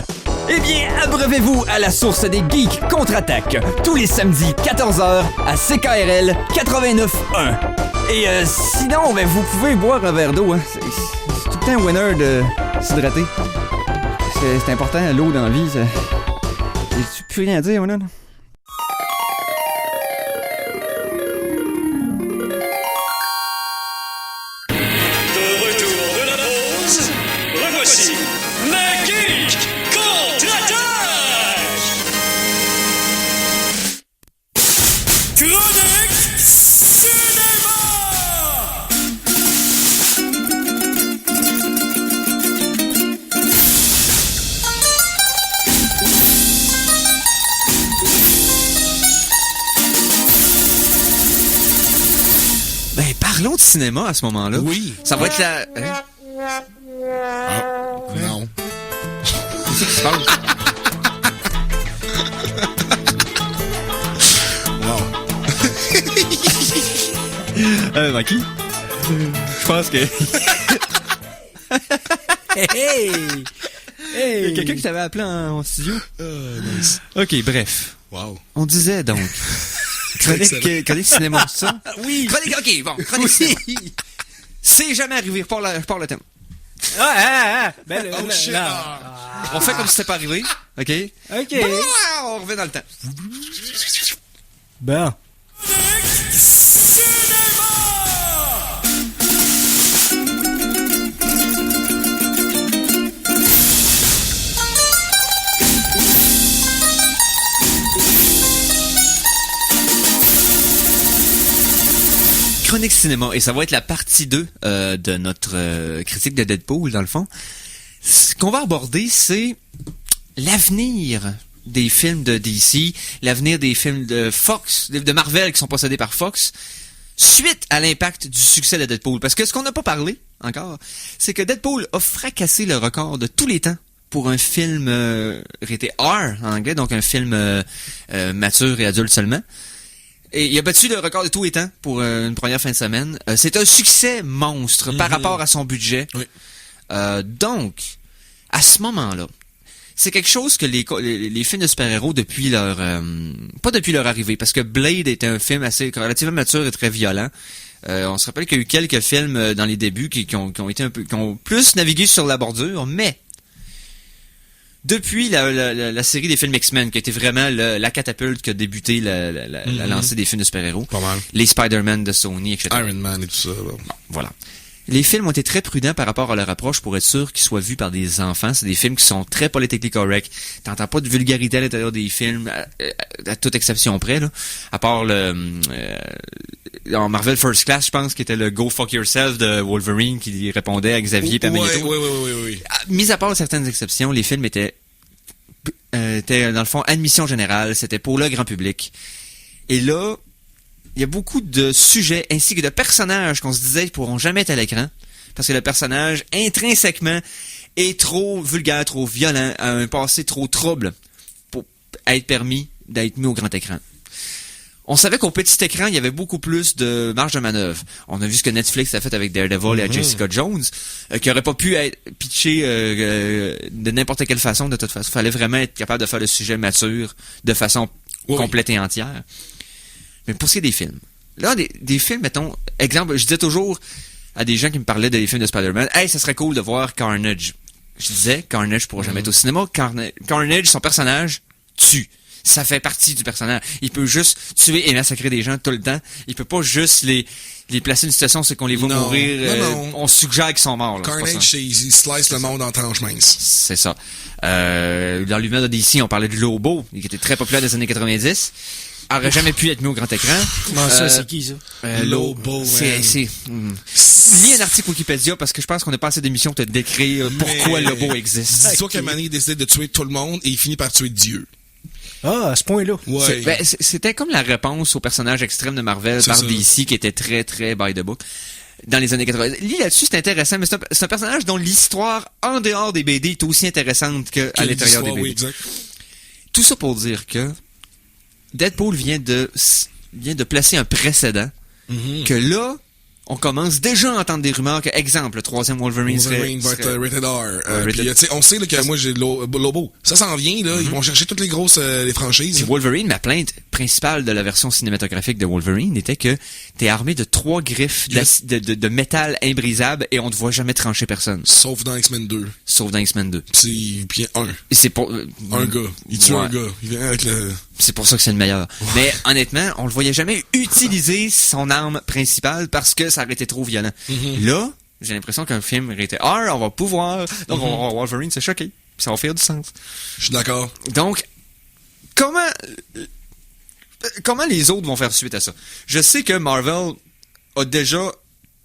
Eh bien, abreuvez-vous à la source des geeks contre-attaque, tous les samedis 14h à CKRL 89.1. Et sinon, ben, vous pouvez boire un verre d'eau, hein. C'est tout le temps un winner de s'hydrater. C'est important, l'eau dans la vie, ça... J'ai plus rien à dire, winner. De retour de la pause, revoici le Geek contre-attaque! Chronique cinéma! Ben, parlons de cinéma à ce moment-là. Oui. Ça va être la... Hein? Non. Qu'est-ce qui se passe? Maki? Je pense que... Hey! Il y a Hey! quelqu'un qui t'avait appelé en studio? Nice. Ok, bref. Wow. On disait donc Chronique cinéma, c'est ça? Oui. Chronique cinéma. C'est jamais arrivé, repars le thème. Ben, Oh, shit. On fait comme si c'était pas arrivé, ok? OK. On revient dans le temps. Bon. Chronique cinéma, et ça va être la partie 2 de notre critique de Deadpool, dans le fond. Ce qu'on va aborder, c'est l'avenir des films de DC, l'avenir des films de Fox, de Marvel qui sont possédés par Fox, suite à l'impact du succès de Deadpool. Parce que ce qu'on n'a pas parlé encore, c'est que Deadpool a fracassé le record de tous les temps pour un film raté R en anglais, donc un film mature et adulte seulement. Et il a battu le record de tous les temps pour une première fin de semaine. C'est un succès monstre par rapport à son budget. Oui. Donc, à ce moment-là, c'est quelque chose que les films de super-héros depuis leur... pas depuis leur arrivée, parce que Blade était un film assez relativement mature et très violent. On se rappelle qu'il y a eu quelques films dans les débuts qui ont été un peu, qui ont plus navigué sur la bordure, mais depuis la série des films X-Men, qui a été vraiment la catapulte qui a débuté la lancée des films de super-héros, Pas mal. les Spider-Man de Sony, etc. Iron Man et tout ça. Bon. Voilà. Les films ont été très prudents par rapport à leur approche pour être sûr qu'ils soient vus par des enfants. C'est des films qui sont très politically correct. T'entends pas de vulgarité à l'intérieur des films, à toute exception près, là. À part en Marvel First Class, je pense, qui était le Go Fuck Yourself de Wolverine qui répondait à Xavier et Magneto. Oui. Mis à part certaines exceptions, les films étaient dans le fond admission générale, c'était pour le grand public. Et là, il y a beaucoup de sujets ainsi que de personnages qu'on se disait qu'ils pourront jamais être à l'écran parce que le personnage intrinsèquement est trop vulgaire, trop violent, a un passé trop trouble pour être permis d'être mis au grand écran. On savait qu'au petit écran, il y avait beaucoup plus de marge de manœuvre. On a vu ce que Netflix a fait avec Daredevil et Jessica Jones, qui aurait pas pu être pitché de n'importe quelle façon. De toute façon, il fallait vraiment être capable de faire le sujet mature de façon complète et entière. Mais pour ce qui est des films, là, des films, mettons, exemple, je disais toujours à des gens qui me parlaient des films de Spider-Man, « Hey, ça serait cool de voir Carnage. » Je disais, Carnage pourra jamais être au cinéma. Carnage, son personnage, tue. Ça fait partie du personnage. Il peut juste tuer et massacrer des gens tout le temps. Il peut pas juste les placer dans une situation, c'est qu'on les voit mourir. Non. On suggère qu'ils sont morts. Là, Carnage, il slice le monde en tranches minces. C'est ça. Dans l'univers de DC, on parlait de Lobo, qui était très populaire dans les années 90. Aurait jamais pu être mis au grand écran. Comment ça, c'est qui, ça? Lobo, Lis un article Wikipédia parce que je pense qu'on n'a pas assez d'émissions pour te décrire pourquoi Lobo existe. Dis-toi qu'à Manny décide de tuer tout le monde et il finit par tuer Dieu. Ah, à ce point-là. Ouais. C'était comme la réponse au personnage extrême de Marvel par DC qui était très, très by the book dans les années 80. Lis là-dessus, c'est intéressant, mais c'est un personnage dont l'histoire en dehors des BD est aussi intéressante qu'à l'intérieur des BD. Oui, exact. Tout ça pour dire que Deadpool vient de placer un précédent que là, on commence déjà à entendre des rumeurs que, exemple, le troisième Wolverine va être rated R. Puis, tu sais, on sait là, que moi j'ai Lobo. Ça s'en vient, là. Ils vont chercher toutes les grosses les franchises. Puis Wolverine, ma plainte principale de la version cinématographique de Wolverine était que t'es armé de 3 griffes de métal imbrisable et on ne voit jamais trancher personne. Sauf dans X-Men 2. Puis C'est pour un gars. Il tue un gars. Il vient avec le... C'est pour ça que c'est le meilleur. Ouais. Mais honnêtement, on le voyait jamais utiliser son arme principale parce que ça aurait été trop violent. Là, j'ai l'impression qu'un film aurait été on va pouvoir. Donc on va voir Wolverine se choquer. Ça va faire du sens. Je suis d'accord. Donc, comment les autres vont faire suite à ça? Je sais que Marvel a déjà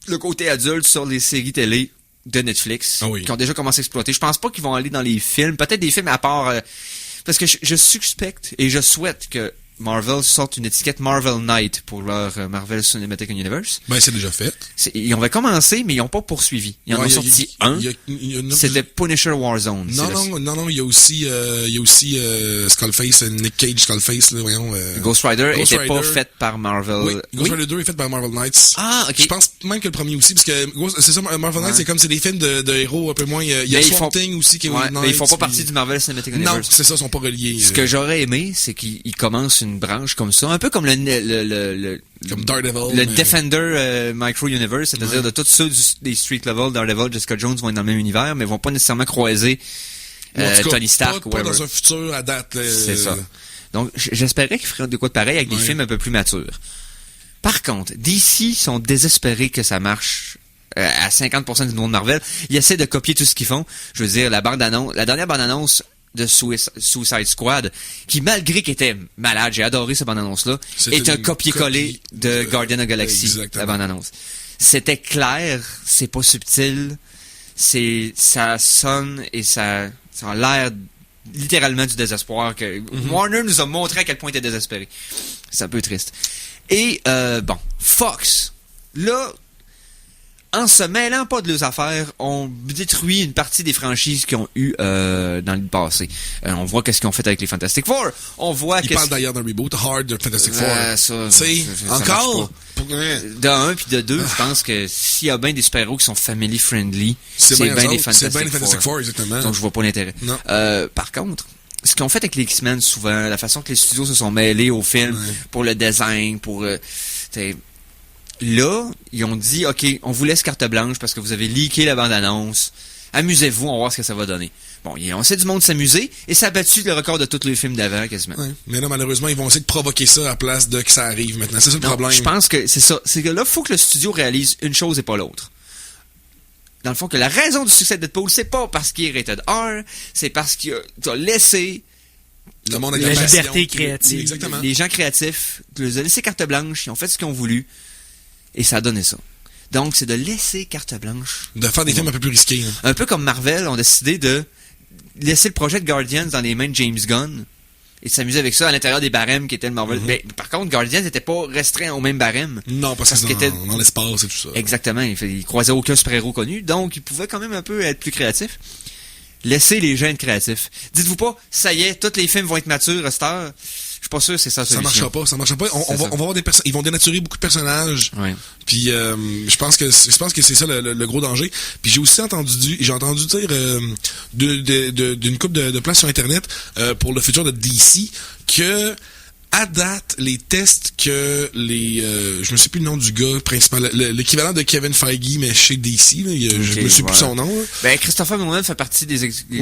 le côté adulte sur les séries télé de Netflix qui ont déjà commencé à exploiter. Je pense pas qu'ils vont aller dans les films. Peut-être des films à part... parce que je suspecte et je souhaite que Marvel sorte une étiquette Marvel Knight pour leur Marvel Cinematic Universe. Ben, c'est déjà fait. Ils ont commencé, mais ils n'ont pas poursuivi. Ils en ont sorti un. C'était Punisher Warzone. Non, il y a aussi Skullface, Nick Cage Skullface, là, voyons. Ghost Rider était pas fait par Marvel. Oui, Ghost Rider 2 est fait par Marvel Knights. Ah, ok. Je pense même que le premier aussi, parce que c'est ça, Marvel Knights, c'est des films de héros un peu moins. Il y a Swamp Thing aussi qui est mais ils font pas partie du Marvel Cinematic Universe. Non, c'est ça, ils sont pas reliés. Ce que j'aurais aimé, c'est qu'ils commencent une branche comme ça, un peu comme le Comme Daredevil. Le Defender Micro Universe, c'est-à-dire de tous ceux des Street Level, Daredevil, Jessica Jones vont être dans le même univers, mais vont pas nécessairement croiser En tout cas, Tony Stark ou pas whatever. dans un futur à date. C'est ça. Donc, j'espérais qu'ils feraient de quoi de pareil avec des films un peu plus matures. Par contre, DC sont désespérés que ça marche à 50% du monde Marvel. Ils essaient de copier tout ce qu'ils font. Je veux dire, la dernière bande-annonce de Suicide Squad, qui malgré qu'il était malade, j'ai adoré cette bande-annonce-là, est un copier-coller de Guardian of the Galaxy, exactement. la bande-annonce. C'était clair, c'est pas subtil, ça sonne et ça a l'air littéralement du désespoir que Warner nous a montré à quel point il était désespéré. C'est un peu triste. Et bon, Fox, là, en se mêlant pas de leurs affaires, ont détruit une partie des franchises qu'ils ont eues dans le passé. On voit qu'est-ce qu'ils ont fait avec les Fantastic Four. On voit Ils parlent d'ailleurs d'un reboot hard de Fantastic Four. Ça, Tu sais, encore? De un puis de deux, je pense que s'il y a bien des super-héros qui sont family friendly, c'est bien bien eux les autres. C'est bien les Fantastic Four. Four, exactement. Donc je vois pas l'intérêt. Non. Par contre, ce qu'ils ont fait avec les X-Men souvent, la façon que les studios se sont mêlés au film pour le design, pour là, ils ont dit OK, on vous laisse carte blanche parce que vous avez leaké la bande-annonce. Amusez-vous, on va voir ce que ça va donner. Bon, on sait du monde s'amuser et ça a battu le record de tous les films d'avant quasiment. Ouais. Mais là, malheureusement, ils vont essayer de provoquer ça à la place de que ça arrive maintenant. C'est ça le problème. Je pense que c'est ça. C'est que là, il faut que le studio réalise une chose et pas l'autre. Dans le fond, que la raison du succès de Deadpool, c'est pas parce qu'il est rated R, c'est parce qu'il a laissé le monde avec la passion. liberté créative. Exactement. les gens créatifs, ils les ont laissé carte blanche, ils ont fait ce qu'ils ont voulu et ça a donné ça. Donc, c'est de laisser carte blanche. De faire des films un peu plus risqués. Hein. Un peu comme Marvel ont décidé de laisser le projet de Guardians dans les mains de James Gunn et de s'amuser avec ça à l'intérieur des barèmes qui étaient le Marvel. Mais, par contre, Guardians n'était pas restreint au même barème. Non, parce que qu'il c'est était dans l'espace et tout ça. Exactement. Il croisait aucun super-héros connu, donc il pouvait quand même un peu être plus créatif. Laissez les gens être créatifs. Dites-vous pas, ça y est, tous les films vont être matures à cette heure. Je suis pas sûr que c'est ça la solution. Ça marchera pas. On va avoir des personnes, ils vont dénaturer beaucoup de personnages. Ouais. Puis je pense que c'est ça le gros danger. Puis j'ai aussi entendu dire d'une couple de places sur internet pour le futur de DC que à date, les tests que je me sais plus le nom du gars principal, l'équivalent de Kevin Feige, mais chez DC, là, je me sais plus son nom. Là. Ben, Christopher Nolan fait partie des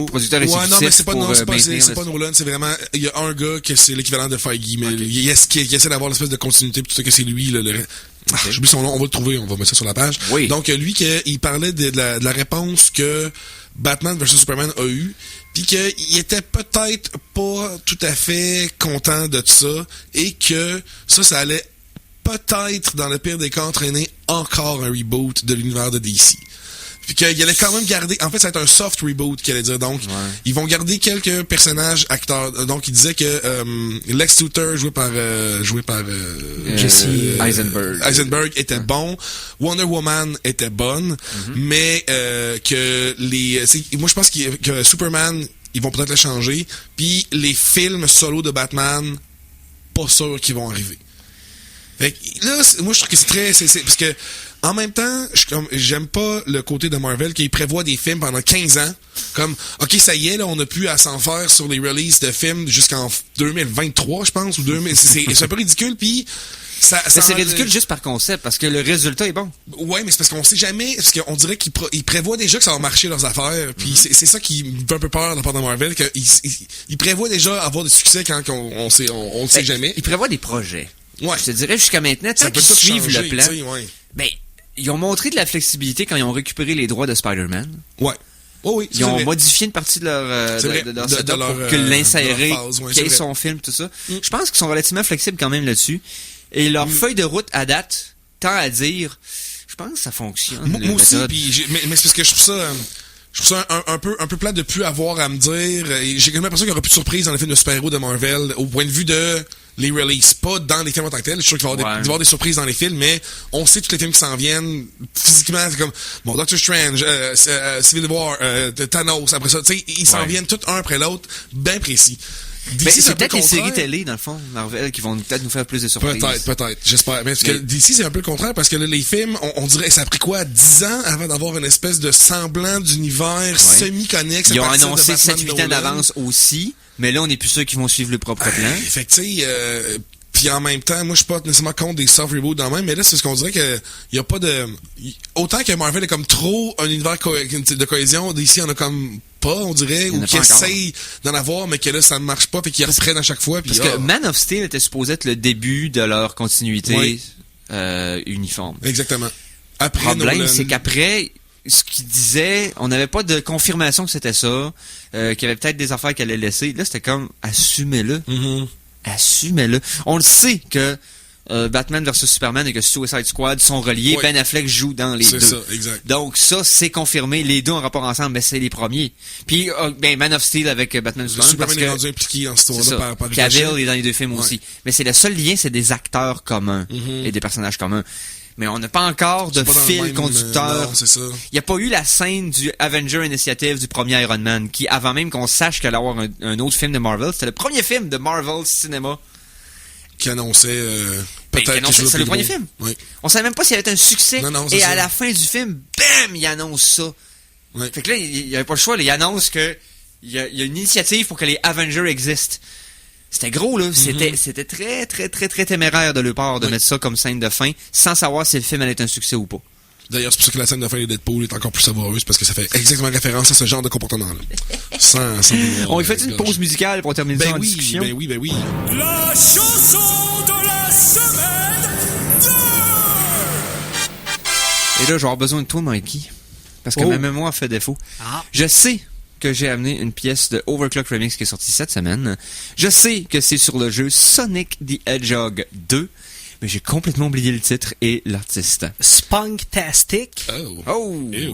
producteurs exécutifs. Non, mais c'est pas maintenir Nolan, c'est vraiment, il y a un gars que c'est l'équivalent de Feige, mais il essaie d'avoir l'espèce de continuité, puis tout ça, que c'est lui, j'oublie son nom, on va le trouver, on va mettre ça sur la page. Oui. Donc, lui, il parlait de la réponse que Batman vs Superman a eu, puis qu'il était peut-être pas tout à fait content de ça, et que ça allait peut-être, dans le pire des cas, entraîner encore un reboot de l'univers de DC. Puis qu'il allait quand même garder... En fait, ça va être un soft reboot qu'il allait dire. Donc, ils vont garder quelques personnages acteurs. Donc, il disait que Lex Luthor, joué par Jesse Eisenberg était bon. Wonder Woman était bonne. Mais que moi, je pense que Superman, ils vont peut-être le changer. Puis les films solo de Batman, pas sûr qu'ils vont arriver. Fait que là, moi, je trouve que c'est parce que en même temps, j'aime pas le côté de Marvel qui prévoit des films pendant 15 ans. Comme, OK, ça y est, là, on n'a plus à s'en faire sur les releases de films jusqu'en 2023, je pense, ou 2000. C'est un peu ridicule, puis c'est ridicule juste par concept, parce que le résultat est bon. Ouais, mais c'est parce qu'on sait jamais, parce qu'on dirait qu'ils prévoient déjà que ça va marcher leurs affaires, puis c'est ça qui me fait un peu peur de la part de Marvel, qu'ils prévoient déjà avoir du succès quand on le sait jamais. Ils prévoient des projets. Ouais. Je te dirais jusqu'à maintenant, tant qu'ils suivent le plan. Ben, ils ont montré de la flexibilité quand ils ont récupéré les droits de Spider-Man. Ouais. Oh oui, ils ont modifié une partie de leur setup pour que l'insérer, qu'il ait son film, tout ça. Je pense qu'ils sont relativement flexibles quand même là-dessus. Et leur feuille de route à date tend à dire, je pense que ça fonctionne. Moi aussi, mais c'est parce que je trouve ça un peu plat de plus avoir à me dire. J'ai quand même l'impression qu'il y aura plus de surprises dans les films de super-héros de Marvel au point de vue de les release, pas dans les films en tant que tel. Je suis sûr qu'il va y avoir des surprises dans les films, mais on sait tous les films qui s'en viennent physiquement. C'est comme Doctor Strange, Civil War, Thanos, après ça, tu sais, ils s'en viennent tous un après l'autre, bien précis. DC, Mais c'est un c'est peu peut-être les contraire. séries télé, dans le fond, Marvel, qui vont peut-être nous faire plus de surprises. Peut-être, j'espère. Mais parce que DC, c'est un peu le contraire, parce que là, les films, on dirait, ça a pris quoi, 10 ans avant d'avoir une espèce de semblant d'univers semi-connexe. Ils ont à partir de annoncé Batman 7-8 ans Nolan. d'avance aussi, mais là, on n'est plus sûr qu'ils vont suivre le propre plan. Fait que, tu sais, puis en même temps, moi, je suis pas nécessairement contre des soft reboots dans le même, mais là, c'est ce qu'on dirait que y a pas de... Autant que Marvel est comme trop un univers de cohésion, DC en a comme pas, on dirait, Il y en ou a qui pas encore. essayent d'en avoir, mais que là, ça ne marche pas, puis qu'ils reprennent à chaque fois. Puis, Parce que Man of Steel était supposé être le début de leur continuité Oui. uniforme. Exactement. Le Après problème, Nolan- c'est qu'après, ce qu'ils disaient, on n'avait pas de confirmation que c'était ça, qu'il y avait peut-être des affaires qu'elle allait laisser. Là, c'était comme, assumez-le. Mhm. Assumez-le. On le sait que Batman vs Superman et que Suicide Squad sont reliés. Oui. Ben Affleck joue dans les C'est deux. ça, exact. Donc ça, c'est confirmé. Les deux ont rapport ensemble, mais c'est les premiers. Puis, Man of Steel avec Batman vs Superman, Superman parce est que rendu impliqué dans cette c'est histoire-là ça. par Cavill ricochet. est dans les deux films aussi. Mais c'est le seul lien, c'est des acteurs communs et des personnages communs. Mais on n'a pas encore de C'est pas dans le fil même, conducteur. non, c'est ça. Il n'y a pas eu la scène du Avenger Initiative du premier Iron Man, qui, avant même qu'on sache qu'il allait avoir un autre film de Marvel, c'était le premier film de Marvel Cinéma. Qui annonçait Ben, peut-être quelque chose de c'est le plus premier gros. film. Oui. On savait même pas s'il y avait un succès. Non, c'est et à ça. la fin du film, bam, il annonce ça. Ouais. Fait que là, il n'y avait pas le choix. Là. Il annonce que il y a une initiative pour que les Avengers existent. C'était gros, là. C'était très, très, très, très téméraire de leur part de Oui. mettre ça comme scène de fin, sans savoir si le film allait être un succès ou pas. D'ailleurs, c'est pour ça que la scène de fin de Deadpool est encore plus savoureuse, parce que ça fait exactement référence à ce genre de comportement-là. Sans vouloir, On lui fait une gorger. pause musicale pour terminer ça en discussion. Ben oui. La chanson de la semaine 2! Et là, je vais avoir besoin de toi, Mikey. Parce que Oh. ma mémoire fait défaut. Ah. Je sais que j'ai amené une pièce de Overclock Remix qui est sortie cette semaine. Je sais que c'est sur le jeu Sonic the Hedgehog 2. Mais j'ai complètement oublié le titre et l'artiste. Spunktastic. Oh. Oh! Ew.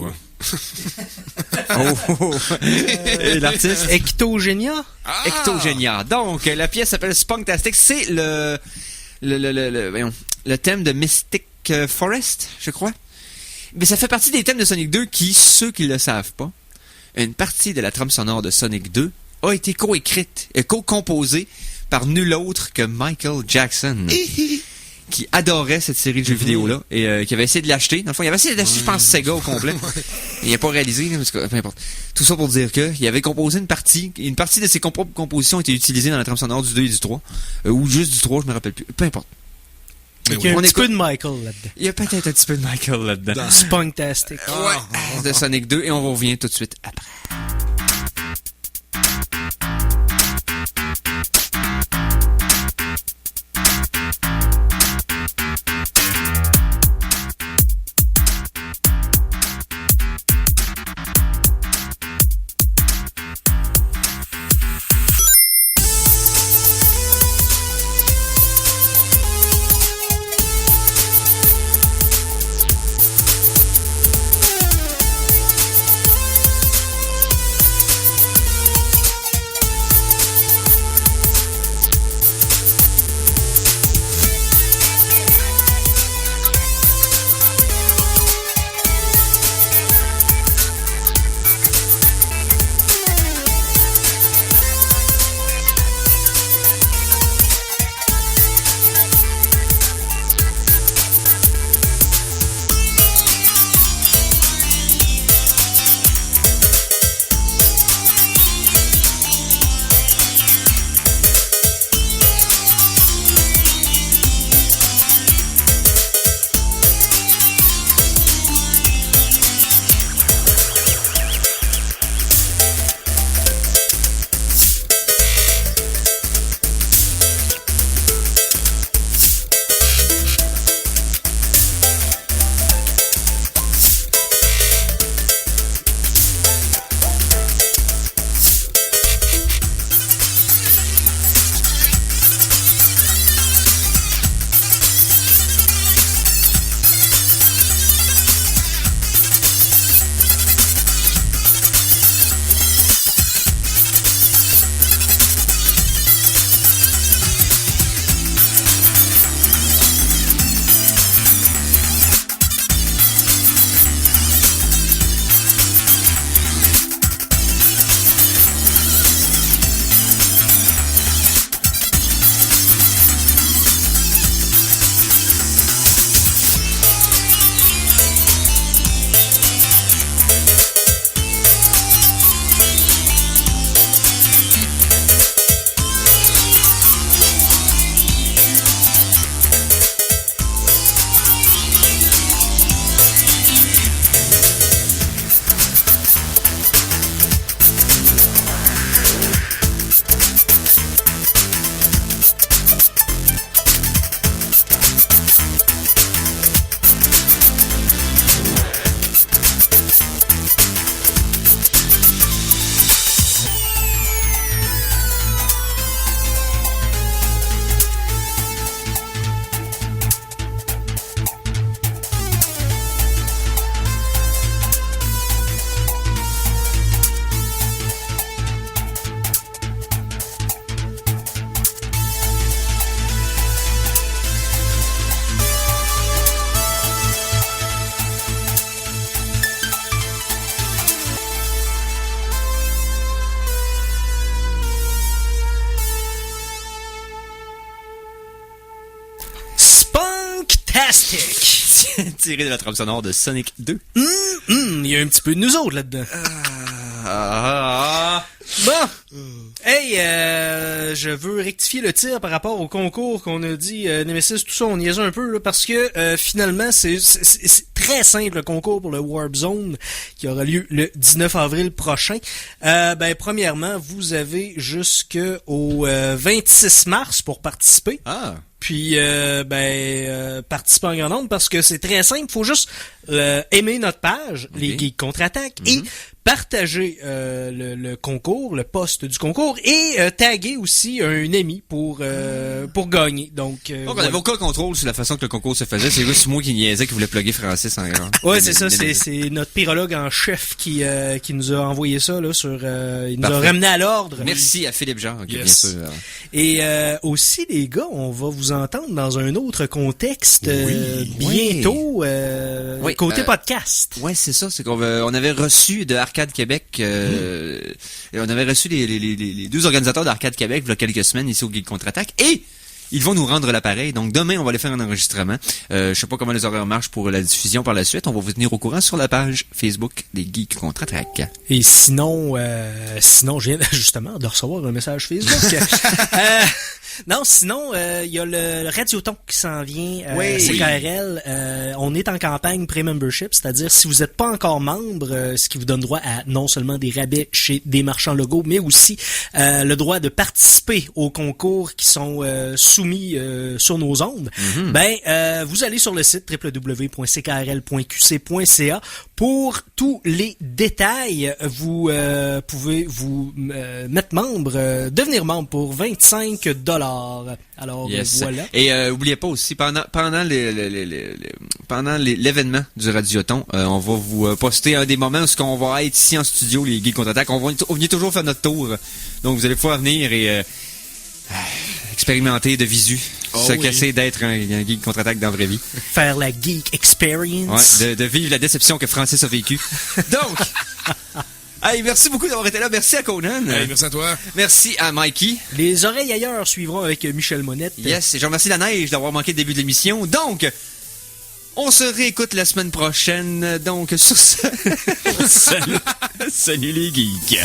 Oh! Et l'artiste? Ectogenia. Ectogenia. Donc, la pièce s'appelle Spunktastic. C'est le thème de Mystic Forest, je crois. Mais ça fait partie des thèmes de Sonic 2 qui, ceux qui le savent pas, une partie de la trame sonore de Sonic 2 a été co-écrite et co-composée par nul autre que Michael Jackson. Qui adorait cette série de jeux vidéo-là et qui avait essayé de l'acheter. Dans le fond, il avait essayé d'acheter, je pense, Sega au complet. Et il n'a pas réalisé, là, parce que, peu importe. Tout ça pour dire que il avait composé une partie de ses propres compositions était utilisée dans la trame sonore du 2 et du 3. Ou juste du 3, je me rappelle plus. Peu importe. Ben Il y a oui. un On petit écoute- peu de Michael là-dedans. Il y a peut-être un petit peu de Michael là-dedans. Spunktastic. Ouais, de Sonic 2 et on revient tout de suite après. Fantastic! Tiré de la trame sonore de Sonic 2. Il y a un petit peu de nous autres là-dedans. Bon! Hey, je veux rectifier le tir par rapport au concours qu'on a dit, Nemesis, tout ça, on niaise un peu, là, parce que finalement, c'est très simple le concours pour le Warp Zone qui aura lieu le 19 avril prochain. Premièrement, vous avez jusqu'au 26 mars pour participer. Ah! Puis, participer en grand nombre parce que c'est très simple. Faut juste aimer notre page, les Geeks Contre-Attaque, et partager le concours, le post du concours, et taguer aussi un ami pour gagner. Donc, on avait aucun contrôle sur la façon que le concours se faisait. C'est juste moi qui niaisais qui voulait plugger Francis en grand. Ouais, c'est ça. C'est notre pyrologue en chef qui nous a envoyé ça là sur. Il nous a ramené à l'ordre. Merci à Philippe Jean, okay, yes. bien sûr. Et aussi, les gars, on va vous entendre dans un autre contexte bientôt. Côté podcast. Ouais, c'est ça. C'est on avait reçu de Arcade Québec, on avait reçu les deux organisateurs d'Arcade Québec il y a quelques semaines ici au Geek Contre-Attaque et ils vont nous rendre l'appareil. Donc demain, on va aller faire un enregistrement. Je sais pas comment les horaires marchent pour la diffusion par la suite. On va vous tenir au courant sur la page Facebook des Geeks Contre-Attaque. Et sinon, je viens justement de recevoir un message Facebook. Non, sinon, il y a le Radioton qui s'en vient, CKRL. On est en campagne pré-membership, c'est-à-dire si vous n'êtes pas encore membre, ce qui vous donne droit à non seulement des rabais chez des marchands logos, mais aussi le droit de participer aux concours qui sont soumis sur nos ondes. Vous allez sur le site www.ckrl.qc.ca pour tous les détails. Vous pouvez vous mettre membre, devenir membre pour $25. Alors voilà. Et oubliez pas aussi pendant l'événement du Radioton, on va vous poster un des moments où on va être ici en studio, les Geeks Contre-Attaque. On va toujours faire notre tour. Donc vous allez pouvoir venir et expérimenter de visu ce que c'est d'être un Geek Contre-Attaque dans la vraie vie. Faire la Geek Experience. Ouais, de vivre la déception que Francis a vécue. Donc, hey, merci beaucoup d'avoir été là. Merci à Conan. Hey, merci à toi. Merci à Mikey. Les oreilles ailleurs suivront avec Michel Monette. Yes, et je remercie la neige d'avoir manqué le début de l'émission. Donc, on se réécoute la semaine prochaine. Donc, sur ce... Salut les geeks.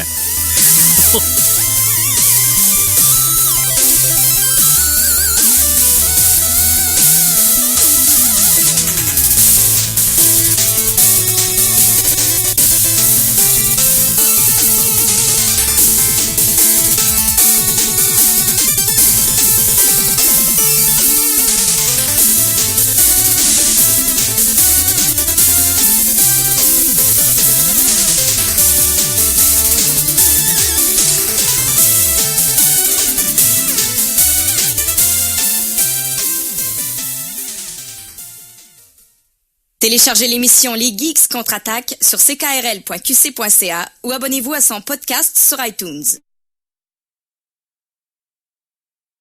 Téléchargez l'émission Les Geeks Contre-Attaque sur ckrl.qc.ca ou abonnez-vous à son podcast sur iTunes.